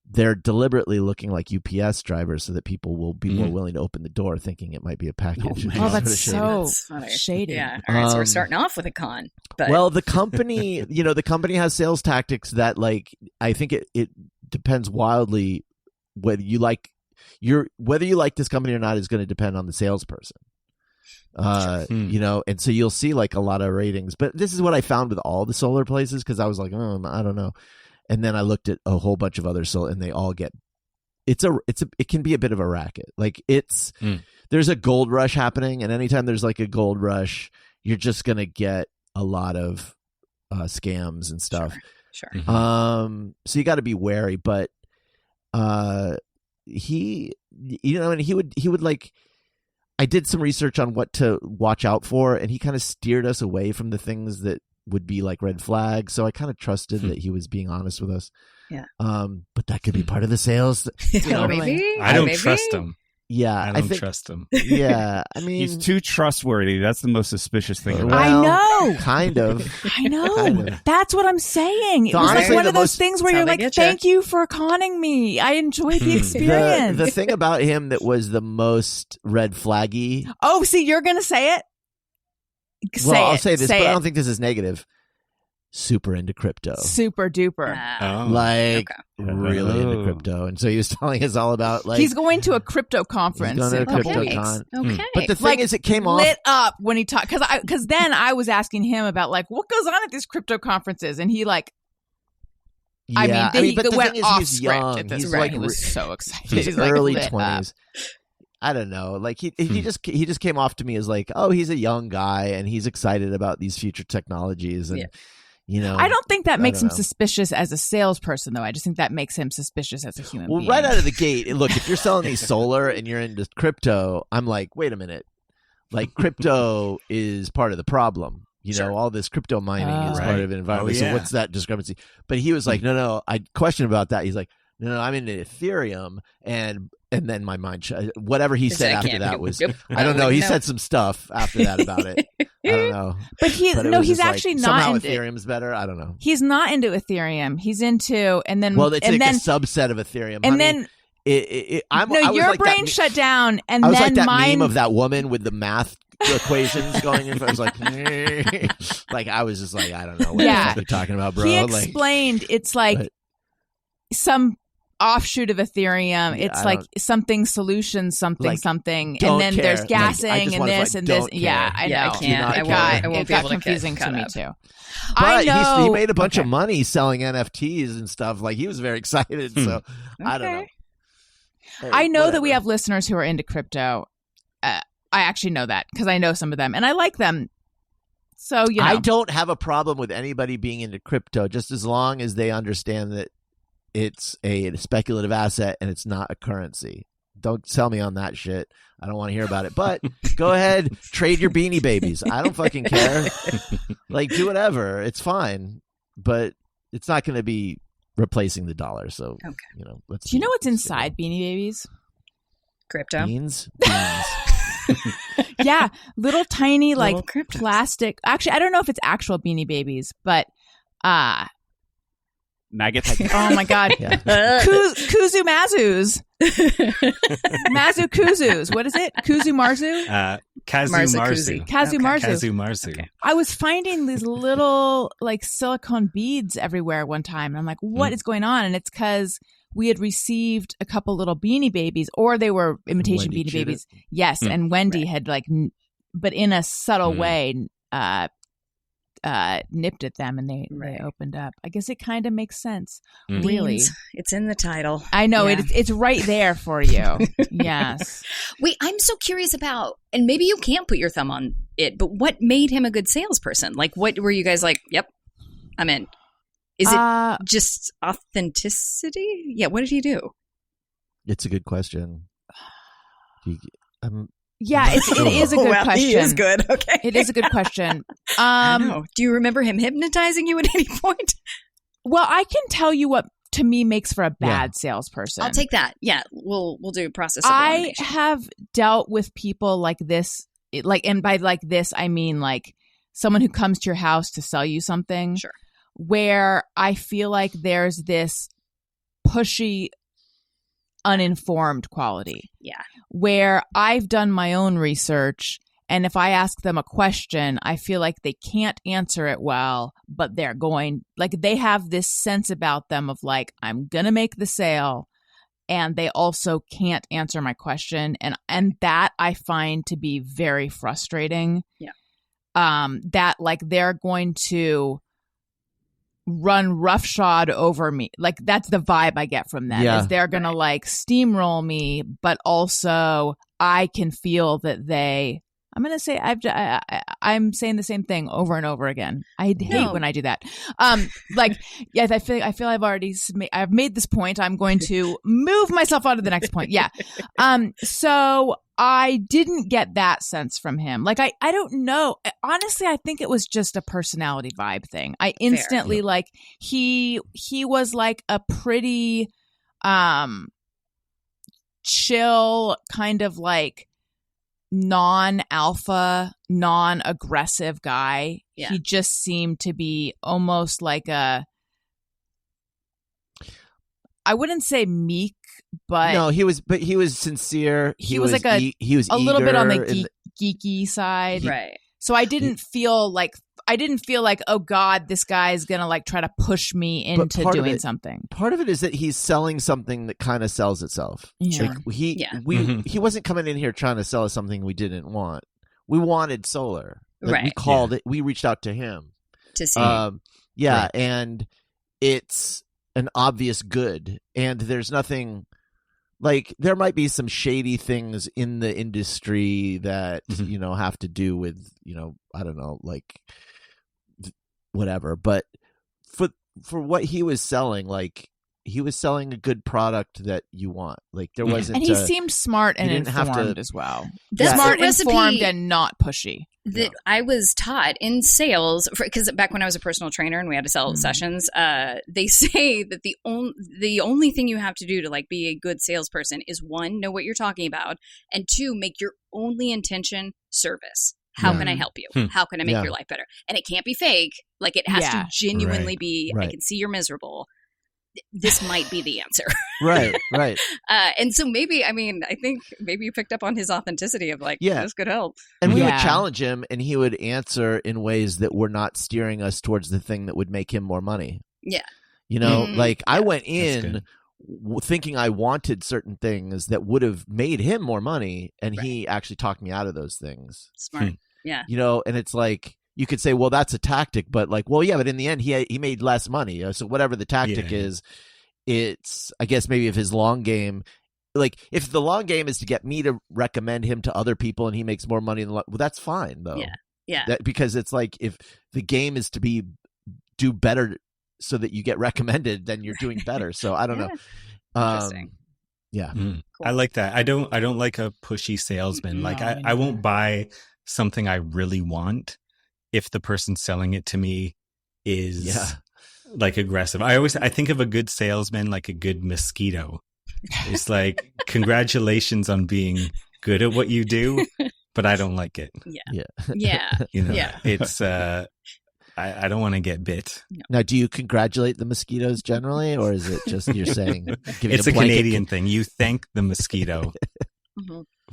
they're deliberately looking like UPS drivers so that people will be more willing to open the door thinking it might be a package. Oh, that's so That's shady. Yeah. All right. So we're starting off with a con. But... Well, the company, the company has sales tactics that, like, I think it depends wildly whether you like this company or not is going to depend on the salesperson. You know, and so you'll see like a lot of ratings. But this is what I found with all the solar places, because I was like, I don't know. And then I looked at a whole bunch of other solar, and they all get it can be a bit of a racket. Like there's a gold rush happening, and anytime there's like a gold rush, you're just gonna get a lot of scams and stuff. Sure. So you got to be wary, but he, you know, and he would like, I did some research on what to watch out for, and he kind of steered us away from the things that would be like red flags. So I kind of trusted that he was being honest with us. Yeah. But that could be part of the sales. You know, Maybe. I don't trust him. Yeah. I don't trust him. Yeah. I mean, He's too trustworthy. That's the most suspicious thing about I him. know. Kind of. I know. Kind of. That's what I'm saying. It So was like honestly, one the of those most- things where That's you're how like, they get ya. thank you for conning me. I enjoyed the experience. The thing about him that was the most red flaggy. Oh, see, you're going to say it? I'll say this, but I it. don't think this is negative. Super into crypto. Super duper. Oh. Like really into Oh. crypto. And so he was telling us all about like He's going to a crypto conference. He's going to a in couple crypto weeks. con. Okay. But the thing Like, is, it came off. lit up when he talked, because then I was asking him about like what goes on at these crypto conferences, and he like, I mean, he but the went thing is, off he's script young. at this He's point. like He was so excited. his He's like early lit up. 20s. I don't know. Like he just came off to me as like, oh, he's a young guy and he's excited about these future technologies, and you know, I don't think that makes don't him know. suspicious as a salesperson, though. I just think that makes him suspicious as a human Well, being. right out of the gate, look, if you're selling me solar and you're into crypto, I'm like, wait a minute. Like crypto is part of the problem. You know, all this crypto mining is part of an environment. Oh, yeah. So what's that discrepancy? But he was like, no, I questioned about that. He's like, no, I'm into Ethereum, and then my mind, whatever he said after that was, I don't know. He said some stuff after that about it. I don't know. But it was he's just actually like, not somehow into Ethereum's better. I don't know. He's not into Ethereum. He's into It's like a subset of Ethereum. and honey. then I was your like brain that, shut down, and I was then like that mine. meme of that woman with the math equations going in. I was like, like I was just like, I don't know what the fuck you're talking about, bro. He Like, explained it's like but- some offshoot of Ethereum. Yeah, It's I like don't- something solution, something Like, something, don't and then there's care. Like, I gassing just and wanna this fight, and this. don't Yeah, care. I know. Yeah, I can't. I It won't- got, I won't it be got able to confusing cut to me up. too. But I know he made a bunch of money selling NFTs and stuff. Like he was very excited. So I don't know. Okay. Hey, I know that we whatever. have listeners who are into crypto. I actually know that because I know some of them, and I like them. So you know, I don't have a problem with anybody being into crypto, just as long as they understand that it's a speculative asset and it's not a currency. Don't sell me on that shit. I don't want to hear about it. But go ahead, trade your Beanie Babies. I don't fucking care. Like, do whatever. It's fine. But it's not going to be replacing the dollar. So, you know, let's. Do you know what's inside Beanie Babies? Crypto. Beans? Yeah, little tiny like Little cryptos. plastic. Actually, I don't know if it's actual Beanie Babies, but Maggots. oh my god, Yeah. Kuzu Mazus, Mazu Kuzus. What is it? Kuzu Marzu. Kazu Marzu Marzu. Kuzi. Kazu Okay. Marzu. Kazu Marzu. Okay. I was finding these little like silicone beads everywhere one time. And I'm like, what is going on? And it's because we had received a couple little Beanie Babies, or they were imitation Wendy Beanie chewed Babies. Yes. And Wendy had like, but in a subtle way, nipped at them and they opened up. I guess it kind of makes sense. Really. Beans. It's in the title. I know Yeah. it's right there for you. Yes. Wait, I'm so curious about, and maybe you can't put your thumb on it, but what made him a good salesperson? Like, what were you guys like, yep, I'm in? Is it just authenticity? Yeah, what did he do? It's a good question. Yeah, it is a good Well, question. He is good. Okay. It is a good question. I know. Do you remember him hypnotizing you at any point? Well, I can tell you what to me makes for a bad salesperson. I'll take that. Yeah, we'll do a process of I elimination. have dealt with people like this, and by like this I mean like someone who comes to your house to sell you something. Sure. Where I feel like there's this pushy, uninformed quality. Yeah. Where I've done my own research, and if I ask them a question, I feel like they can't answer it well, but they're going, like they have this sense about them of like, I'm going to make the sale. and they also can't answer my question, and that I find to be very frustrating. Yeah. That like they're going to run roughshod over me. Like that's the vibe I get from them. Yeah. Is they're gonna like steamroll me, but also I can feel that they. I'm gonna say I'm saying the same thing over and over again. I hate when I do that. Like yes, I feel I've made this point. I'm going to move myself on to the next point. Yeah. So I didn't get that sense from him. Like I don't know. Honestly, I think it was just a personality vibe thing. I instantly like he was like a pretty chill kind of like non-alpha, non-aggressive guy. Yeah. He just seemed to be almost like I wouldn't say meek, but No, he was sincere. He was like a little bit on the geeky side. Right. So I didn't feel like oh God, this guy is gonna like try to push me into doing something. Part of it is that he's selling something that kind of sells itself. Yeah. Like he wasn't coming in here trying to sell us something we didn't want. We wanted solar. Like, Right. We called it. We reached out to him To see. Right. And it's an obvious good. And there's nothing. Like there might be some shady things in the industry that have to do with I don't know, like whatever. But for what he was selling, like he was selling a good product that you want. Like there wasn't, and he seemed smart and didn't have informed to- as well. That's Smart, the recipe informed, and not pushy. that I was taught in sales, because back when I was a personal trainer and we had to sell sessions, they say that the only thing you have to do to like be a good salesperson is one, know what you're talking about, and two, make your only intention service. How can I help you? How can I make your life better? And it can't be fake. Like it has to genuinely be, I can see you're miserable. This might be the answer. right. And so maybe, I think maybe you picked up on his authenticity of like, this could help. And we would challenge him, and he would answer in ways that were not steering us towards the thing that would make him more money. Yeah. Like I went in thinking I wanted certain things that would have made him more money, and he actually talked me out of those things. Smart. Yeah. And it's like, you could say, well, that's a tactic, but like, well, yeah, but in the end, he made less money. So whatever the tactic is, it's, I guess maybe if his long game, like if the long game is to get me to recommend him to other people and he makes more money, well, that's fine though. Yeah. Because it's like, if the game is to do better so that you get recommended, then you're doing better. So I don't know. Interesting. Yeah. Cool. I like that. I don't like a pushy salesman. Like I won't buy something I really want if the person selling it to me is like aggressive. I think of a good salesman like a good mosquito. It's like, congratulations on being good at what you do, but I don't like it. Yeah. It's I don't want to get bit. Now, do you congratulate the mosquitoes generally, or is it just you're saying it's a Canadian thing? You thank the mosquito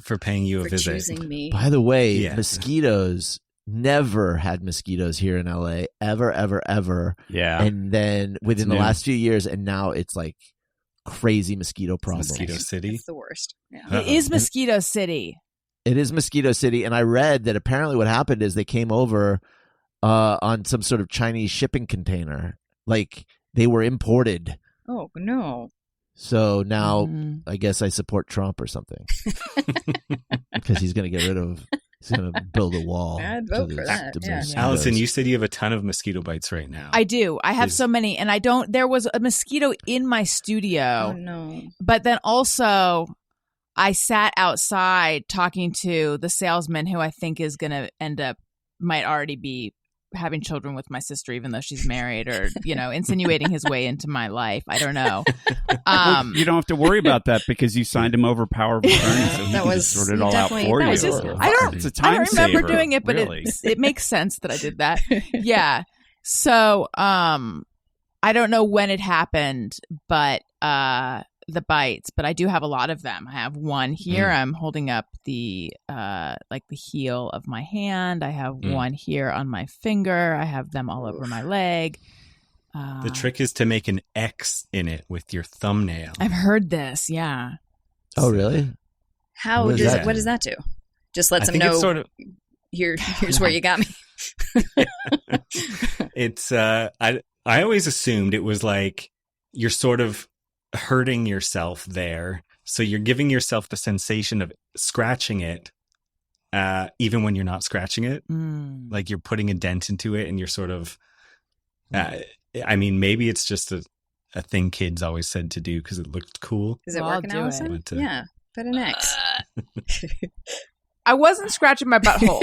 for paying you a visit. Choosing me. By the way, mosquitoes, never had mosquitoes here in LA, ever. Yeah. And then within the last few years, and now it's like crazy mosquito problems. Mosquito City. It's the worst. Yeah. It is Mosquito City. It is Mosquito City. And I read that apparently what happened is they came over on some sort of Chinese shipping container. Like they were imported. Oh, no. So now I guess I support Trump or something. Because he's going to get rid of... He's going to build a wall. I'd vote for that. Allison, you said you have a ton of mosquito bites right now. I do. I have so many, and there was a mosquito in my studio. Oh, no. But then also, I sat outside talking to the salesman who I think is going to might already be having children with my sister, even though she's married, or, insinuating his way into my life. I don't know. You don't have to worry about that because you signed him over power of attorney, so he That can was just sort it all out definitely- for that you. was just- It's a time I don't remember saver, doing it, but really. it makes sense that I did that. Yeah. So, I don't know when it happened, but the bites, but I do have a lot of them. I have one here. I'm holding up the like the heel of my hand. I have one here on my finger. I have them all over my leg. The trick is to make an X in it with your thumbnail. I've heard this. Yeah. Oh, really? What does that do? Just lets them know. Sort of, here's where you got me. It's I always assumed it was like you're sort of hurting yourself there, so you're giving yourself the sensation of scratching it, even when you're not scratching it. Like you're putting a dent into it, and you're sort of. I mean, maybe it's just a thing kids always said to do because it looked cool. Is it working, Allison? Yeah, put an X. I wasn't scratching my butthole.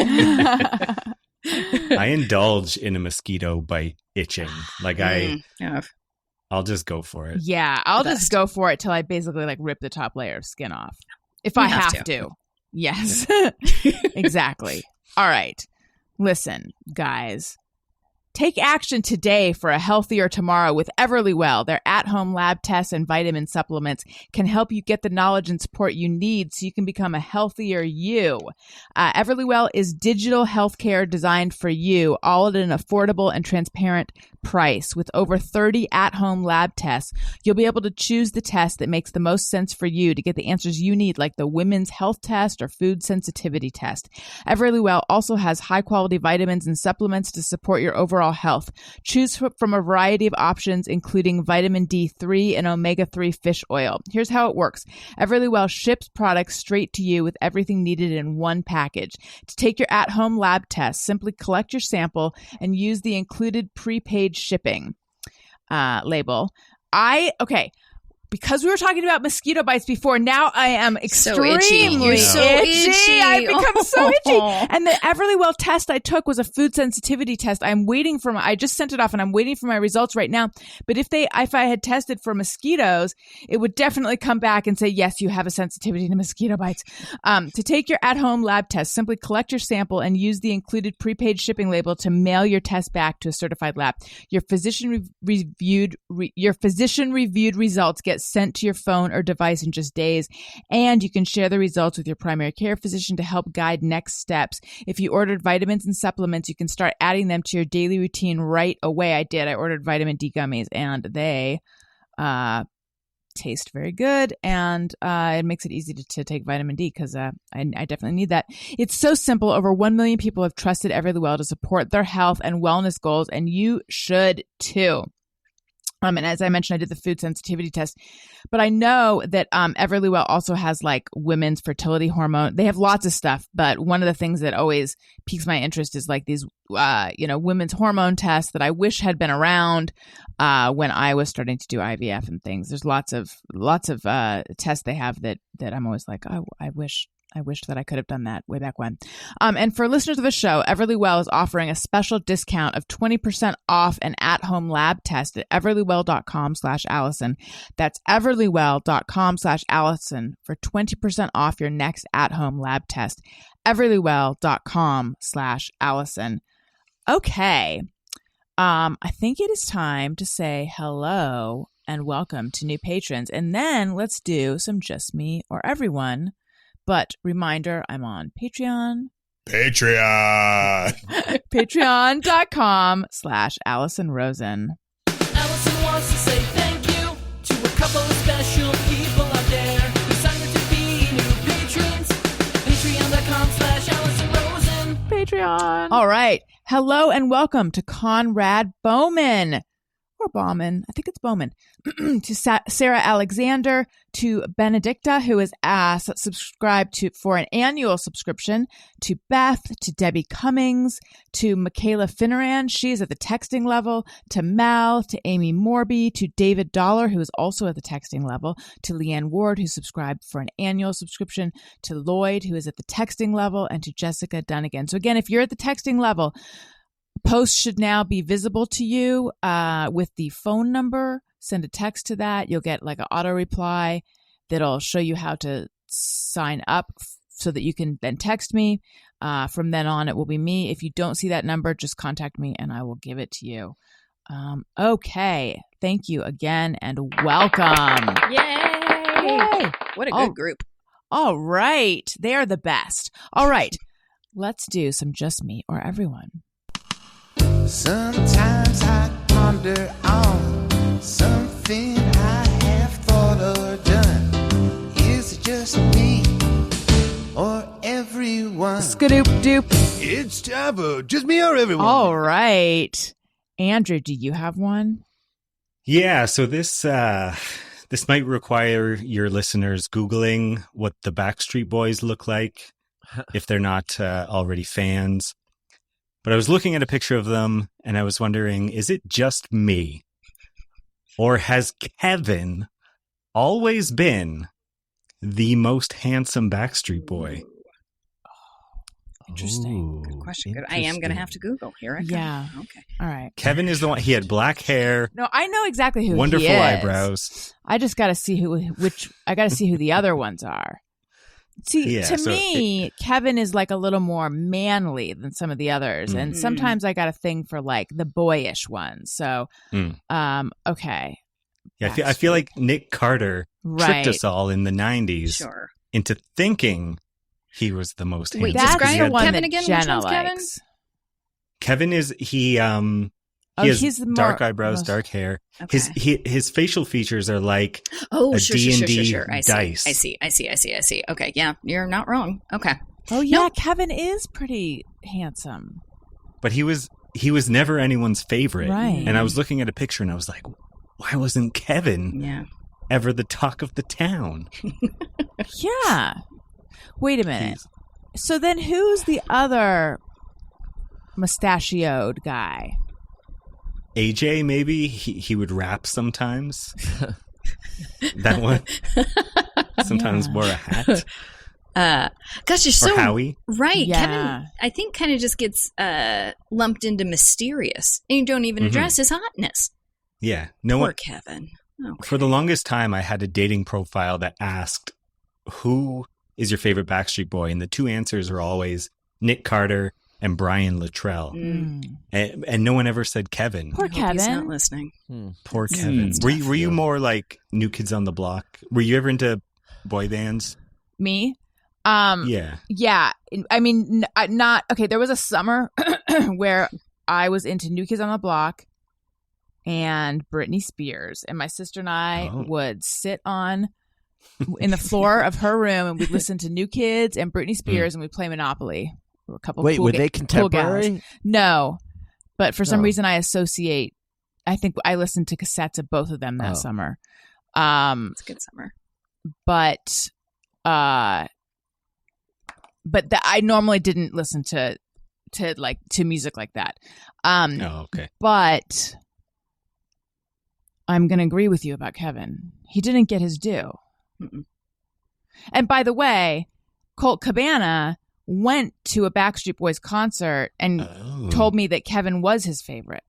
I indulge in a mosquito bite itching. Like I'll just go for it. Yeah, I'll just go for it till I basically like rip the top layer of skin off. If I have to. Yes. Exactly. All right. Listen, guys. Take action today for a healthier tomorrow with Everlywell. Their at-home lab tests and vitamin supplements can help you get the knowledge and support you need so you can become a healthier you. Everlywell is digital healthcare designed for you, all at an affordable and transparent price. With over 30 at-home lab tests, you'll be able to choose the test that makes the most sense for you to get the answers you need, like the women's health test or food sensitivity test. Everlywell also has high-quality vitamins and supplements to support your overall health. Choose from a variety of options, including vitamin D3 and omega-3 fish oil. Here's how it works. Everlywell ships products straight to you with everything needed in one package. To take your at-home lab test, simply collect your sample and use the included prepaid shipping label. Because we were talking about mosquito bites before, now I am extremely itchy. I've become so itchy. And the Everlywell test I took was a food sensitivity test. I just sent it off and I'm waiting for my results right now. But if I had tested for mosquitoes, it would definitely come back and say, yes, you have a sensitivity to mosquito bites. To take your at-home lab test, simply collect your sample and use the included prepaid shipping label to mail your test back to a certified lab. Your physician-reviewed results get sent to your phone or device in just days, and you can share the results with your primary care physician to help guide next steps. If you ordered vitamins and supplements, you can start adding them to your daily routine right away. I did. I ordered vitamin D gummies, and they taste very good, and it makes it easy to take vitamin D because I definitely need that. It's so simple. Over 1 million people have trusted Everlywell to support their health and wellness goals, and you should too. And as I mentioned, I did the food sensitivity test, but I know that Everlywell also has like women's fertility hormone. They have lots of stuff, but one of the things that always piques my interest is like these, women's hormone tests that I wish had been around when I was starting to do IVF and things. There's lots of tests they have that I'm always like, oh, I wish that I could have done that way back when. And for listeners of the show, Everlywell is offering a special discount of 20% off an at-home lab test at everlywell.com/Allison. That's everlywell.com/Allison for 20% off your next at-home lab test. everlywell.com/Allison. Okay. I think it is time to say hello and welcome to new patrons. And then let's do some Just Me or Everyone. But reminder, I'm on Patreon. Patreon.com/Allison Rosen. Allison wants to say thank you to a couple of special people out there who signed up to be new patrons. Patreon.com/Allison Rosen. Patreon. All right. Hello and welcome to Conrad Bowman. Or Bauman. I think it's Bowman. To Sarah Alexander, to Benedicta, who is subscribed for an annual subscription, to Beth, to Debbie Cummings, to Michaela Finneran, she is at the texting level, to Mal, to Amy Morby, to David Dollar, who is also at the texting level, to Leanne Ward, who subscribed for an annual subscription, to Lloyd, who is at the texting level, and to Jessica Dunnigan. So again, if you're at the texting level, posts should now be visible to you with the phone number. Send a text to that. You'll get like an auto reply that'll show you how to sign up so that you can then text me. From then on, it will be me. If you don't see that number, just contact me and I will give it to you. Okay. Thank you again and welcome. Yay! What a good group. All right. They are the best. All right. Let's do some Just Me or Everyone. Sometimes I ponder on Skadoop doop. It's time for Just Me or Everyone. All right. Andrew, do you have one? Yeah, so this might require your listeners Googling what the Backstreet Boys look like if they're not already fans. But I was looking at a picture of them and I was wondering, is it just me? Or has Kevin always been the most handsome Backstreet Boy? Interesting. Good question. Good. I am going to have to Google. Here I go. Yeah. Okay. All right. Kevin is the one. He had black hair. No, I know exactly who wonderful he is. eyebrows. I just got to see who the other ones are. See, Yeah, to so me, Kevin is like a little more manly than some of the others, and sometimes I got a thing for like the boyish ones. So, okay. Yeah, I feel like Nick Carter tricked us all in the 90s into thinking he was the most handsome. Wait, That's describe the one Kevin that again. Jenna Which one's Kevin? likes. Kevin is he has he's the dark more- eyebrows, dark hair. Okay. His facial features are like Oh, sure. I dice. see. I see. Okay, yeah, you're not wrong. Okay. Oh yeah, No. Kevin is pretty handsome. But he was never anyone's favorite. Right. And I was looking at a picture and I was like, why wasn't Kevin Yeah. ever the talk of the town? Yeah. Wait a minute. So then who's the other mustachioed guy? AJ, maybe he would rap sometimes. That one sometimes wore a hat. Gosh, you're so Or Howie. right. Yeah. Kevin, I think, kind of just gets lumped into mysterious, and you don't even address his hotness. Yeah, no Poor one. Kevin. Okay. For the longest time, I had a dating profile that asked, "Who is your favorite Backstreet Boy?" And the two answers are always Nick Carter and Brian Luttrell. And no one ever said Kevin. Poor I hope he's not Kevin. listening. Poor Kevin. Were you more like New Kids on the Block? Were you ever into boy bands? Me? Yeah. Yeah. I mean, not okay. There was a summer where I was into New Kids on the Block and Britney Spears, and my sister and I would sit in the floor of her room and we'd listen to New Kids and Britney Spears and we'd play Monopoly. A couple. Wait, cool were they cool contemporary? gals. No, but for some No. reason I associate. I think I listened to cassettes of both of them that summer. It's a good summer. But I normally didn't listen to music like that. Okay. But I'm going to agree with you about Kevin. He didn't get his due. Mm-mm. And by the way, Colt Cabana went to a Backstreet Boys concert and told me that Kevin was his favorite.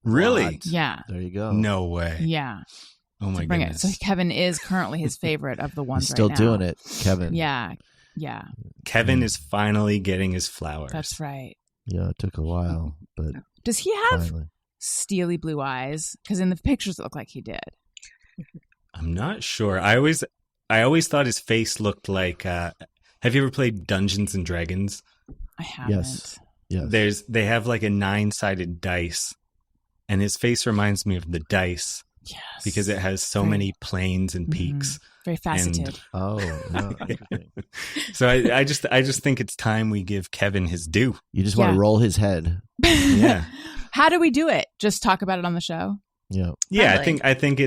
Really? Yeah. There you go. No way. Yeah. Oh my Bring it. goodness. So Kevin is currently his favorite of the ones He's still right now. doing it, Kevin. Yeah. Yeah. Kevin is finally getting his flowers. That's right. Yeah, it took a while, but Does he have finally. steely blue eyes? Because in the pictures it looked like he did. I'm not sure. I always thought his face looked like. Have you ever played Dungeons and Dragons? I haven't. Yes. They have like a 9-sided dice, and his face reminds me of the dice Yes. because it has so Very- many planes and peaks. Very faceted. Oh, no. Interesting. So I just think it's time we give Kevin his due. You just want to Yeah. roll his head. Yeah, How do we do it? Just talk about it on the show? Yeah. yeah. Really? I think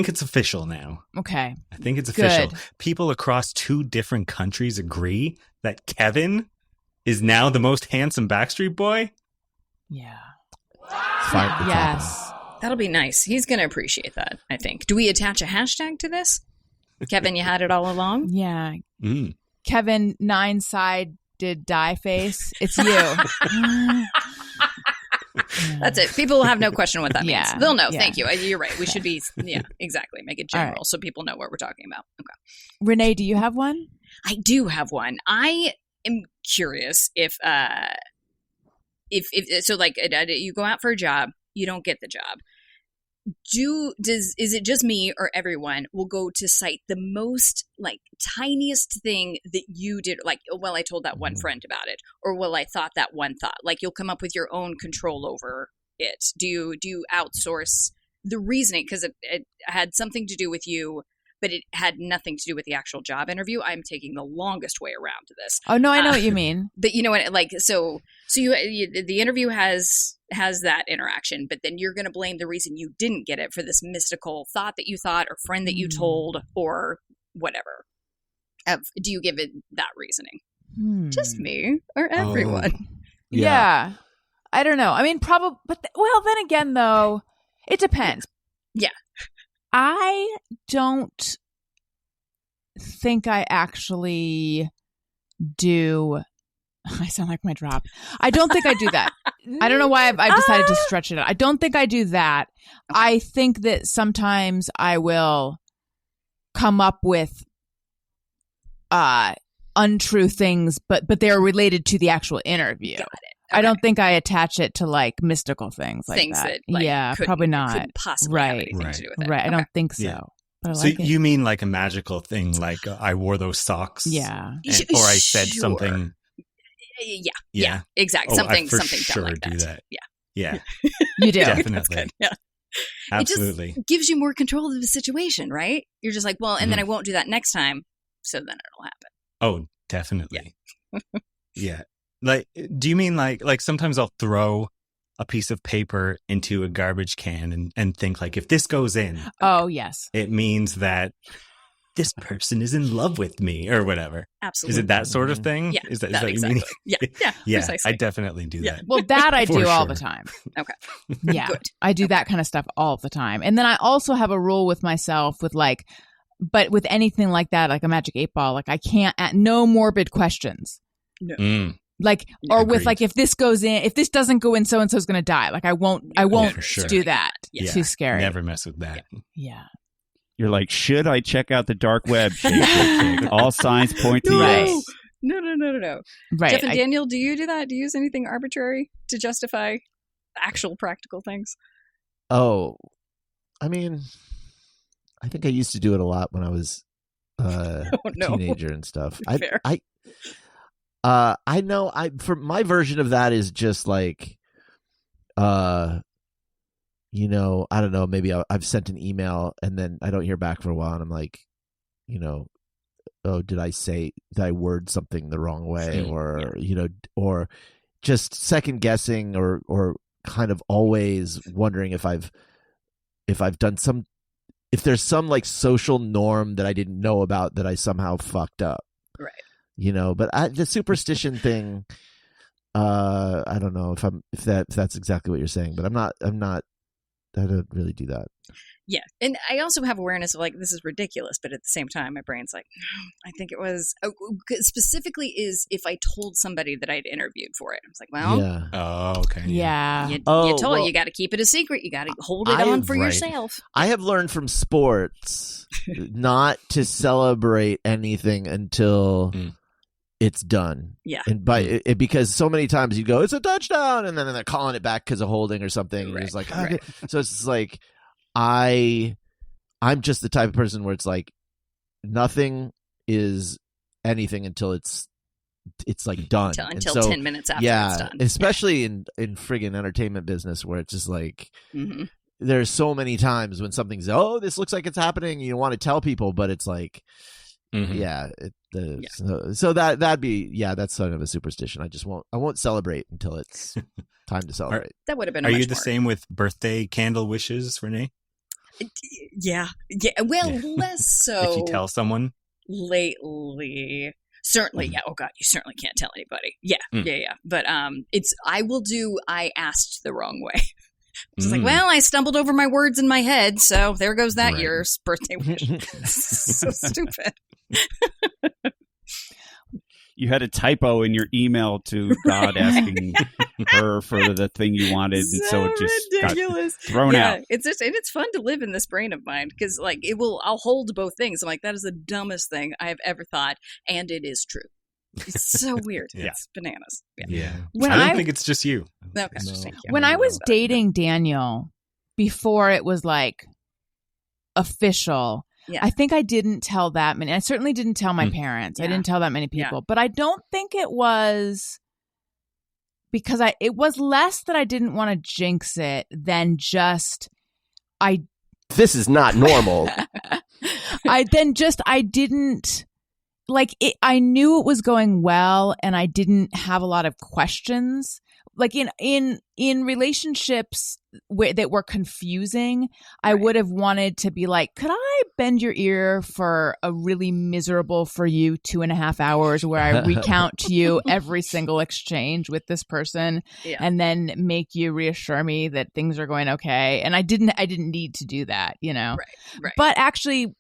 it's official now. Okay. I think it's official. Good. People across 2 different countries agree that Kevin is now the most handsome Backstreet Boy. Yeah. Fine. It's Yes. That'll be nice. He's going to appreciate that, I think. Do we attach a hashtag to this? Kevin, you had it all along? Yeah. Mm. Kevin 9-sided die face. It's you. That's it. People will have no question what that means. Yeah. They'll know. Yeah. Thank you. You're right. We should be, yeah, exactly. Make it All general right. so people know what we're talking about. Okay. Renee, do you have one? I do have one. I am curious if so, like, you go out for a job, you don't get the job. Is it just me or everyone will go to cite the most like tiniest thing that you did, like, well, I told that one friend about it, or well, I thought that one thought, like you'll come up with your own control over it. Do you outsource the reasoning? Because it had something to do with you but it had nothing to do with the actual job interview. I'm taking the longest way around to this. Oh no, I know what you mean. But you know what, like, so you the interview has that interaction, but then you're going to blame the reason you didn't get it for this mystical thought that you thought, or friend that you told, or whatever. Do you give it that reasoning? Just me or everyone? Yeah. I don't know. I mean, probably, but well, then again, though, it depends. Yeah. I don't think I actually do. I sound like my drop. I don't think I do that. I don't know why I've decided to stretch it out. I don't think I do that. Okay. I think that sometimes I will come up with untrue things, but they're related to the actual interview. Got it. Okay. I don't think I attach it to like mystical things like Things that. like, yeah, probably not. Couldn't possibly have anything Right. to do with it. Right. I Okay. don't think so. Yeah. But I So like it. you mean like a magical thing, like I wore those socks? Yeah. Or I said Sure. something. Yeah. Exactly. Oh, something I for something sure done like do that. that. Yeah. Yeah, You do. That's definitely. good. Yeah. Absolutely. It just gives you more control of the situation, right? You're just like, well, and then I won't do that next time, so then it'll happen. Oh, definitely. Yeah. Like, do you mean like sometimes I'll throw a piece of paper into a garbage can and think like, if this goes in, Oh, yes. it means that this person is in love with me or whatever. Absolutely. Is it that sort of thing? Yeah. Is that that you exactly. mean? Yeah. Yeah. Yeah, Precisely. I definitely do Yeah. that. Well, that I For do all sure. the time. Okay. Yeah. Good. I do that kind of stuff all the time. And then I also have a rule with myself with like, but with anything like that, like a magic 8-ball, like I can't no morbid questions. Mm. Like, or with Agreed. like, if this goes in, if this doesn't go in, so-and-so's going to die. Like I won't for sure. do that. Yeah. Too scary. Never mess with that. Yeah. You're like, should I check out the dark web? Shake, shake, shake. All signs point to Right. yes. No. Right. Jeff and Daniel, do you do that? Do you use anything arbitrary to justify actual practical things? Oh, I mean, I think I used to do it a lot when I was a no. teenager and stuff. Fair. I know. For my version of that is just like, you know, I don't know. Maybe I've sent an email and then I don't hear back for a while, and I'm like, you know, oh, did I word something the wrong way, or you know, or just second guessing, or kind of always wondering if I've done if there's some like social norm that I didn't know about that I somehow fucked up. Right. You know, but the superstition thing, I don't know if that's exactly what you're saying, but I don't really do that. Yeah. And I also have awareness of like, this is ridiculous, but at the same time, my brain's like, I think it was specifically is if I told somebody that I'd interviewed for it. I was like, well, Yeah. Oh, okay. Yeah. you Oh, told well, you got to keep it a secret. You got to hold it on for right. yourself. I have learned from sports not to celebrate anything until it's done. Yeah. And because so many times you go, it's a touchdown, and then they're calling it back because of holding or something. And you're just like, okay. So it's just like, I'm just the type of person where it's like nothing is anything until it's like done. Until so, 10 minutes after it's done. Especially in friggin' entertainment business where it's just like, Mm-hmm. there's so many times when something's, this looks like it's happening. You want to tell people, but it's like, so that'd be, that's sort of a superstition. I won't celebrate until it's time to celebrate. That would have been Are much you the more. same with birthday candle wishes, Renee? Yeah. Well, Yeah. less so. If you tell someone? Lately. Certainly, yeah. Oh God, you certainly can't tell anybody. Yeah, yeah. But I asked the wrong way. Just like, well, I stumbled over my words in my head, so there goes that Right. year's birthday wish. So stupid. You had a typo in your email to God asking her for the thing you wanted, and so it just ridiculous. got thrown out. It's fun to live in this brain of mine because like I'll hold both things. I'm like, that is the dumbest thing I have ever thought, and it is true. It's so weird. Yeah. It's bananas. Yeah. Yeah. When I don't I- think it's just you. Okay. No. Thank you. When I was dating Daniel, before it was like official, Yeah. I think I didn't tell that many. I certainly didn't tell my parents. I Yeah. didn't tell that many Yeah. people. But I don't think it was because it was less that I didn't want to jinx it than just This is not normal. I didn't like it. I knew it was going well, and I didn't have a lot of questions. Like in relationships that were confusing, I would have wanted to be like, could I bend your ear for a really miserable for you 2.5 hours where I recount to you every single exchange with this person and then make you reassure me that things are going okay. And I didn't need to do that, you know? Right. But actually,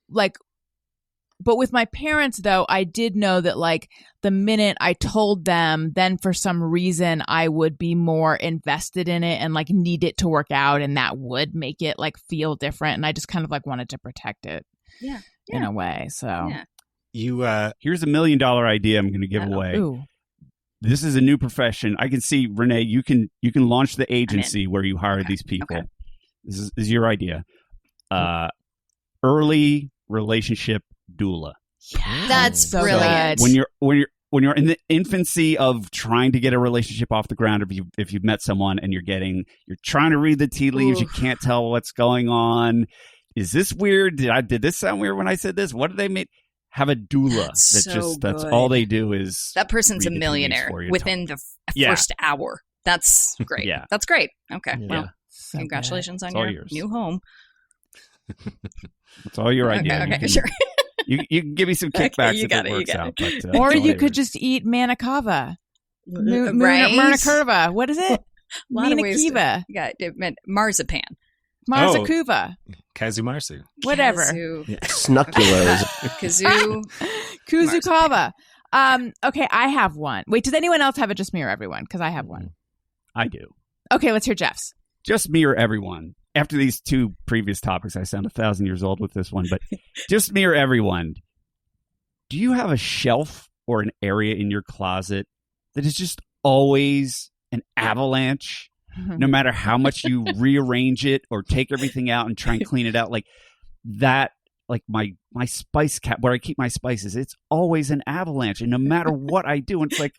but with my parents, though, I did know that, like, the minute I told them, then for some reason I would be more invested in it and, like, need it to work out. And that would make it, like, feel different. And I just kind of, like, wanted to protect it in a way. So here's $1 million idea I'm going to give away. Ooh. This is a new profession. I can see, Renee, you can launch the agency where you hire these people. Okay. This is your idea. Early relationship doula. That's so brilliant. good. When you're in the infancy of trying to get a relationship off the ground, if you've met someone and you're trying to read the tea leaves, you can't tell what's going on. Is this weird? Did this sound weird when I said this? What did they make? Have a doula. That's all they do is that person's a millionaire within the first hour. That's great. That's great. Okay. Yeah. Well, So congratulations on all your yours. new home. That's all your idea. Okay, sure. You can give me some kickbacks you if got it it, you works got out. it. But, Or it's all you could yours. just eat manikava. Right? Manikava. What is it? Lot of ways to- Minakiva. Yeah, it meant marzipan. Marzakuva. Kazumarsu. Whatever. Snuculars. Kazoo. Kuzukava. Okay, I have one. Wait, does anyone else have it? Just me or everyone? Because I have one. I do. Okay, let's hear Jeff's. Just me or everyone. After these two previous topics, I sound 1,000 years old with this one, but just me or everyone. Do you have a shelf or an area in your closet that is just always an avalanche? No matter how much you rearrange it or take everything out and try and clean it out, like that, like my spice cap where I keep my spices, it's always an avalanche. And no matter what I do, it's like,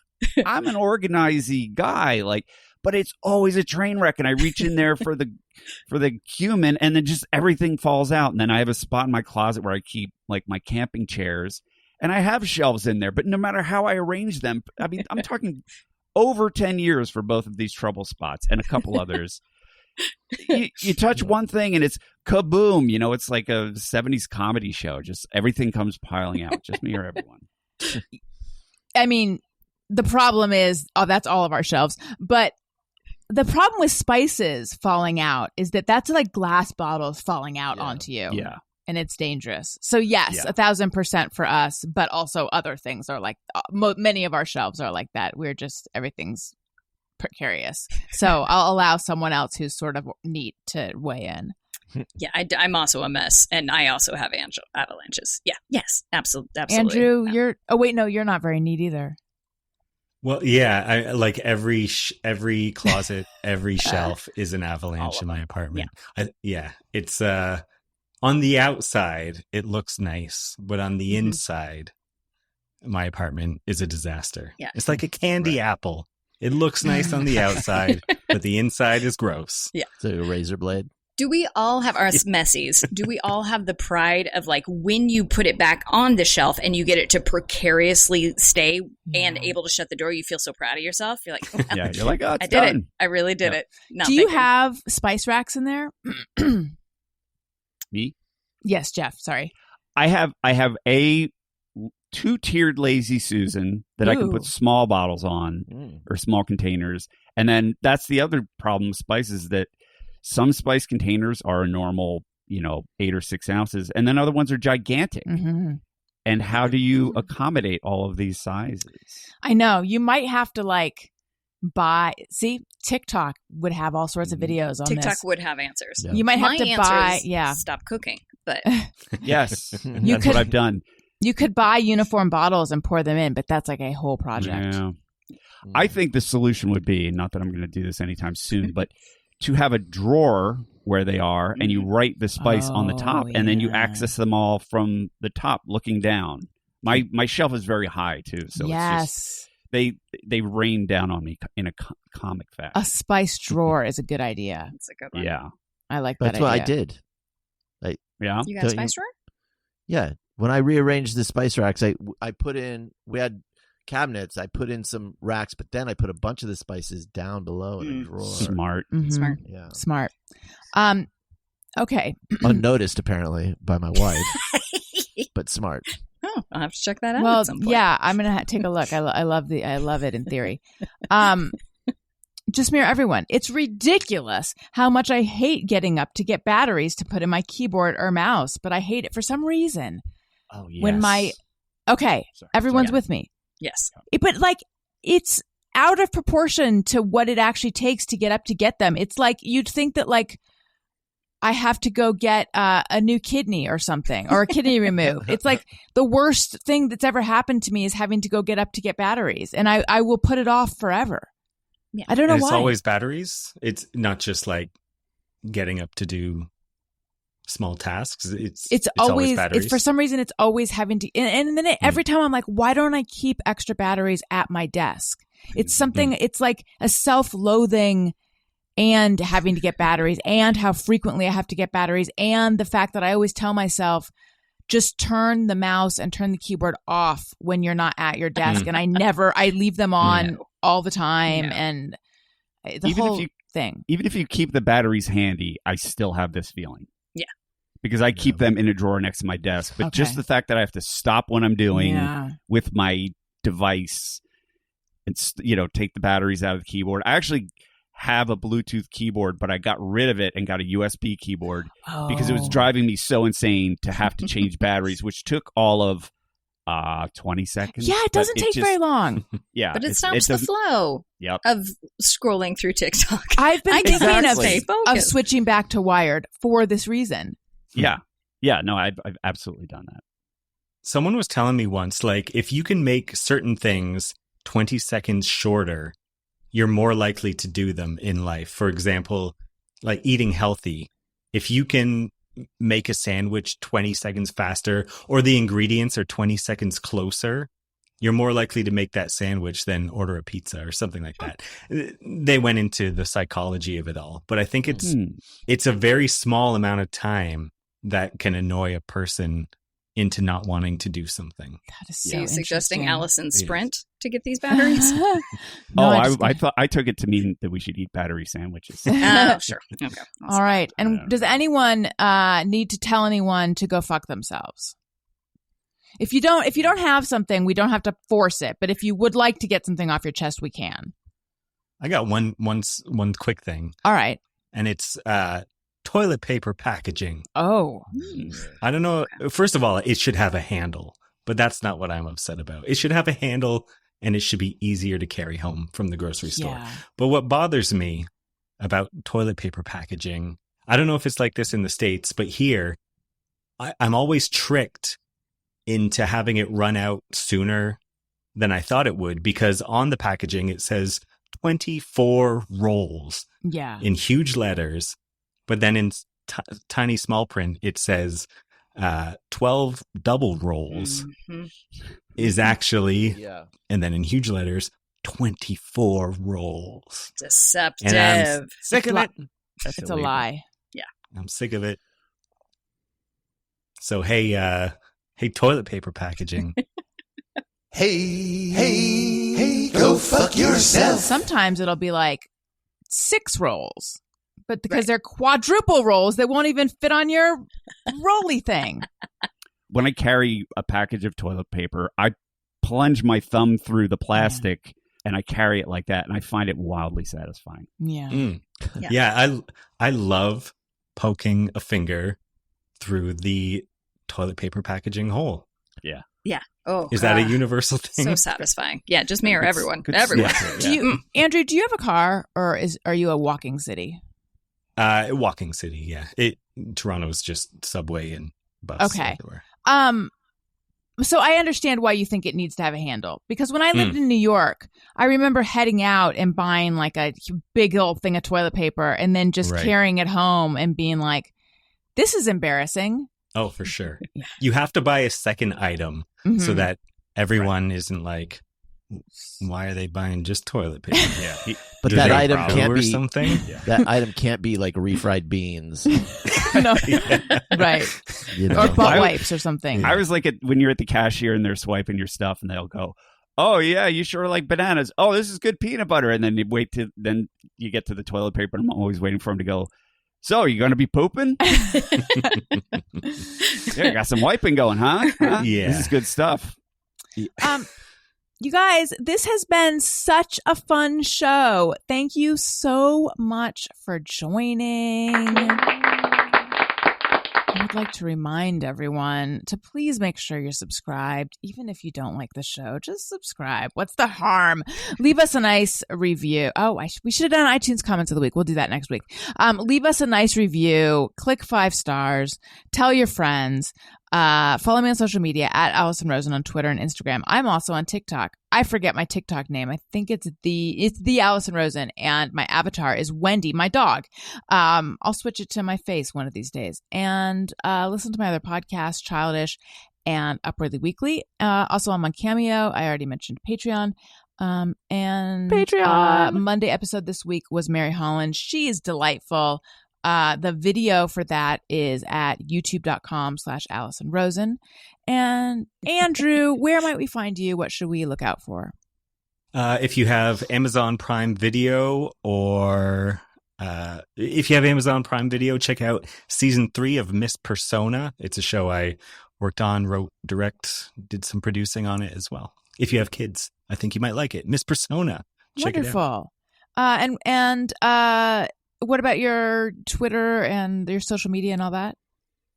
I'm an organizey guy, like, but it's always a train wreck. And I reach in there for the cumin and then just everything falls out. And then I have a spot in my closet where I keep like my camping chairs and I have shelves in there, but no matter how I arrange them, I mean, I'm talking over 10 years for both of these trouble spots and a couple others. You touch one thing and it's kaboom. You know, it's like a 70s comedy show. Just everything comes piling out. Just me or everyone. I mean, the problem is, that's all of our shelves. But the problem with spices falling out is that's like glass bottles falling out onto you. Yeah. And it's dangerous. So yes, 1,000% for us, but also other things are like, many of our shelves are like that. We're just, everything's precarious. So I'll allow someone else who's sort of neat to weigh in. Yeah, I'm also a mess, and I also have avalanches. Yeah, yes, absolutely. Andrew, you're not very neat either. Well, yeah, I like every closet, every shelf is an avalanche in my apartment. It's on the outside, it looks nice, but on the inside, my apartment is a disaster. Yeah. It's like a candy apple. It looks nice on the outside, but the inside is gross. Yeah. It's a razor blade. Do we all have us messies? Do we all have the pride of like when you put it back on the shelf and you get it to precariously stay and able to shut the door? You feel so proud of yourself. You're like, Yeah, you're like, oh, it's I did done. it. I really did it. Do you have spice racks in there? Me? Yes, Jeff. Sorry. I have a 2-tiered Lazy Susan that I can put small bottles on or small containers. And then that's the other problem with spices, that some spice containers are a normal, 8 or 6 ounces. And then other ones are gigantic. Mm-hmm. And how do you accommodate all of these sizes? I know. You might have to TikTok would have all sorts of videos on TikTok this. would have answers. You might have to buy, stop cooking. But yes, that's what I've done. You could buy uniform bottles and pour them in, but that's like a whole project. Yeah. I think the solution would be, not that I'm going to do this anytime soon, but to have a drawer where they are and you write the spice on the top and then you access them all from the top looking down. My shelf is very high too. So it's just, they rain down on me in a comic fashion. A spice drawer is a good idea. That's a good one. Yeah. I like that idea. That's what I did. Yeah. You got a spice drawer? Yeah. When I rearranged the spice racks, I put in, we had cabinets, I put in some racks, but then I put a bunch of the spices down below in a drawer. Smart. Mhm. Smart. Yeah. Smart. Okay. Unnoticed, apparently, by my wife, but smart. Oh, I'll have to check that out Well, at some point. yeah, I'm gonna take a look. I love it in theory. Just mirror everyone. It's ridiculous how much I hate getting up to get batteries to put in my keyboard or mouse, but I hate it for some reason. Oh, yes. When everyone's with me. Yes. But it's out of proportion to what it actually takes to get up to get them. It's like you'd think that I have to go get a new kidney or something, or a kidney removed. It's like the worst thing that's ever happened to me is having to go get up to get batteries, and I will put it off forever. Yeah. I don't know And why. it's always batteries. It's not just like getting up to do small tasks. It's always batteries. It's for some reason it's always having to, and then every time I'm like, why don't I keep extra batteries at my desk? It's something. It's like a self-loathing. And having to get batteries, and how frequently I have to get batteries, and the fact that I always tell myself, just turn the mouse and turn the keyboard off when you're not at your desk. And I leave them on all the time. No. And the whole thing. Even if you keep the batteries handy, I still have this feeling. Yeah. Because I keep them in a drawer next to my desk. But just the fact that I have to stop what I'm doing with my device and, take the batteries out of the keyboard. I actually have a Bluetooth keyboard, but I got rid of it and got a USB keyboard because it was driving me so insane to have to change batteries, which took all of 20 seconds. Yeah, it doesn't take very long. Yeah. But it stops the flow of scrolling through TikTok. I've been thinking of focused. switching back to wired for this reason. Yeah. Yeah, no, I've absolutely done that. Someone was telling me once, if you can make certain things 20 seconds shorter, you're more likely to do them in life. For example, like eating healthy. If you can make a sandwich 20 seconds faster, or the ingredients are 20 seconds closer, you're more likely to make that sandwich than order a pizza or something like that. They went into the psychology of it all, but I think it's a very small amount of time that can annoy a person into not wanting to do something. That is so So you're suggesting interesting. Allison sprint to get these batteries? I thought I took it to mean that we should eat battery sandwiches. Oh, sure. Okay. All right. And does anyone need to tell anyone to go fuck themselves? If you don't have something, we don't have to force it. But if you would like to get something off your chest, we can. I got one quick thing. All right. And it's toilet paper packaging. Oh. I don't know. First of all, it should have a handle, but that's not what I'm upset about. It should have a handle, and it should be easier to carry home from the grocery store. Yeah. But what bothers me about toilet paper packaging, I don't know if it's like this in the States, but here, I'm always tricked into having it run out sooner than I thought it would, because on the packaging, it says 24 rolls in huge letters. But then in tiny small print, it says 12 double rolls is actually, and then in huge letters, 24 rolls. Deceptive. And I'm sick of it. It's a lie. Yeah. I'm sick of it. So, hey, toilet paper packaging. Hey, go fuck yourself. Sometimes it'll be like 6 rolls. But because they're quadruple rolls, they won't even fit on your rolly thing. When I carry a package of toilet paper, I plunge my thumb through the plastic and I carry it like that, and I find it wildly satisfying. Yeah. I love poking a finger through the toilet paper packaging hole. Yeah. Yeah. Oh, is that a universal thing? So satisfying. Yeah, just mirror everyone. Do you, Andrew? Do you have a car, or are you a walking city? Walking city, yeah. Toronto's just subway and bus everywhere. So I understand why you think it needs to have a handle, because when I lived in New York, I remember heading out and buying like a big old thing of toilet paper and then just carrying it home and being like, "This is embarrassing." Oh, for sure. You have to buy a second item so that everyone isn't like, why are they buying just toilet paper? But Do that they item grow can't or be something. that item can't be like refried beans. No. Right. You Or know. butt wipes or something. I was like when you're at the cashier and they're swiping your stuff and they'll go, "Oh yeah, you sure like bananas. Oh, this is good peanut butter." And then you wait till then you get to the toilet paper and I'm always waiting for him to go, "So, are you going to be pooping?" Yeah, got some wiping going, huh? Yeah. This is good stuff. You guys, this has been such a fun show. Thank you so much for joining. I would like to remind everyone to please make sure you're subscribed. Even if you don't like the show, just subscribe. What's the harm? Leave us a nice review. Oh, we should have done iTunes comments of the week. We'll do that next week. Leave us a nice review. Click 5 stars. Tell your friends. Follow me on social media at Allison Rosen on Twitter and Instagram. I'm also on TikTok. I forget my TikTok name. I think it's the Allison Rosen, and my avatar is Wendy, my dog. I'll switch it to my face one of these days. And listen to my other podcasts, Childish and Upwardly Weekly. Also, I'm on Cameo. I already mentioned Patreon. And Patreon. Monday episode this week was Mary Holland. She is delightful. The video for that is at youtube.com/Allison Rosen. And Andrew, where might we find you? What should we look out for? If you have Amazon Prime Video check out season 3 of Miss Persona. It's a show I worked on, wrote, direct, did some producing on it as well. If you have kids, I think you might like it. Miss Persona. Check Wonderful. It out. And what about your Twitter and your social media and all that?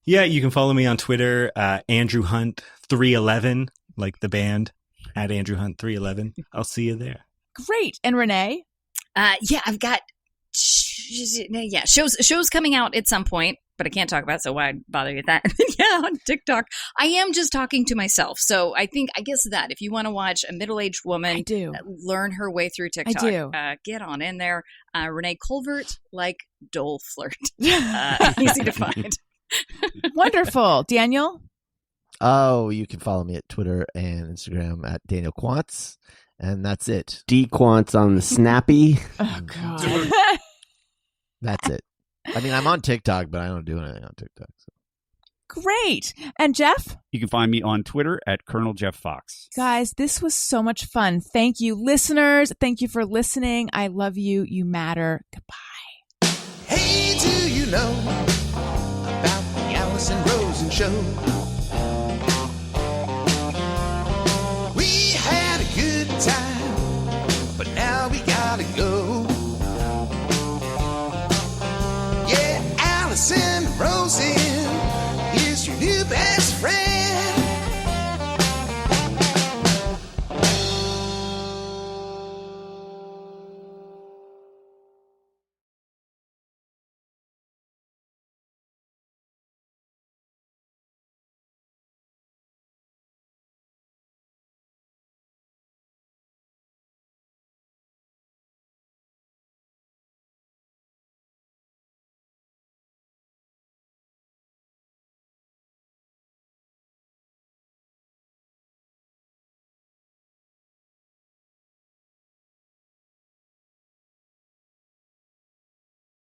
Yeah, you can follow me on Twitter, Andrew Hunt 311, like the band, at Andrew Hunt 311. I'll see you there. Great. And Renee? I've got shows coming out at some point, but I can't talk about it, so why bother you with that? On TikTok, I am just talking to myself. So I guess that if you want to watch a middle-aged woman learn her way through TikTok, get on in there. Renee Colvert, like Dole Flirt. Easy to find. Wonderful. Daniel? Oh, you can follow me at Twitter and Instagram at Daniel Quantz. And that's it. D-Quants on the Snappy. Oh, God. That's it. I mean, I'm on TikTok, but I don't do anything on TikTok. So. Great. And Jeff? You can find me on Twitter at Colonel Jeff Fox. Guys, this was so much fun. Thank you, listeners. Thank you for listening. I love you. You matter. Goodbye. Hey, do you know about the Allison Rosen Show?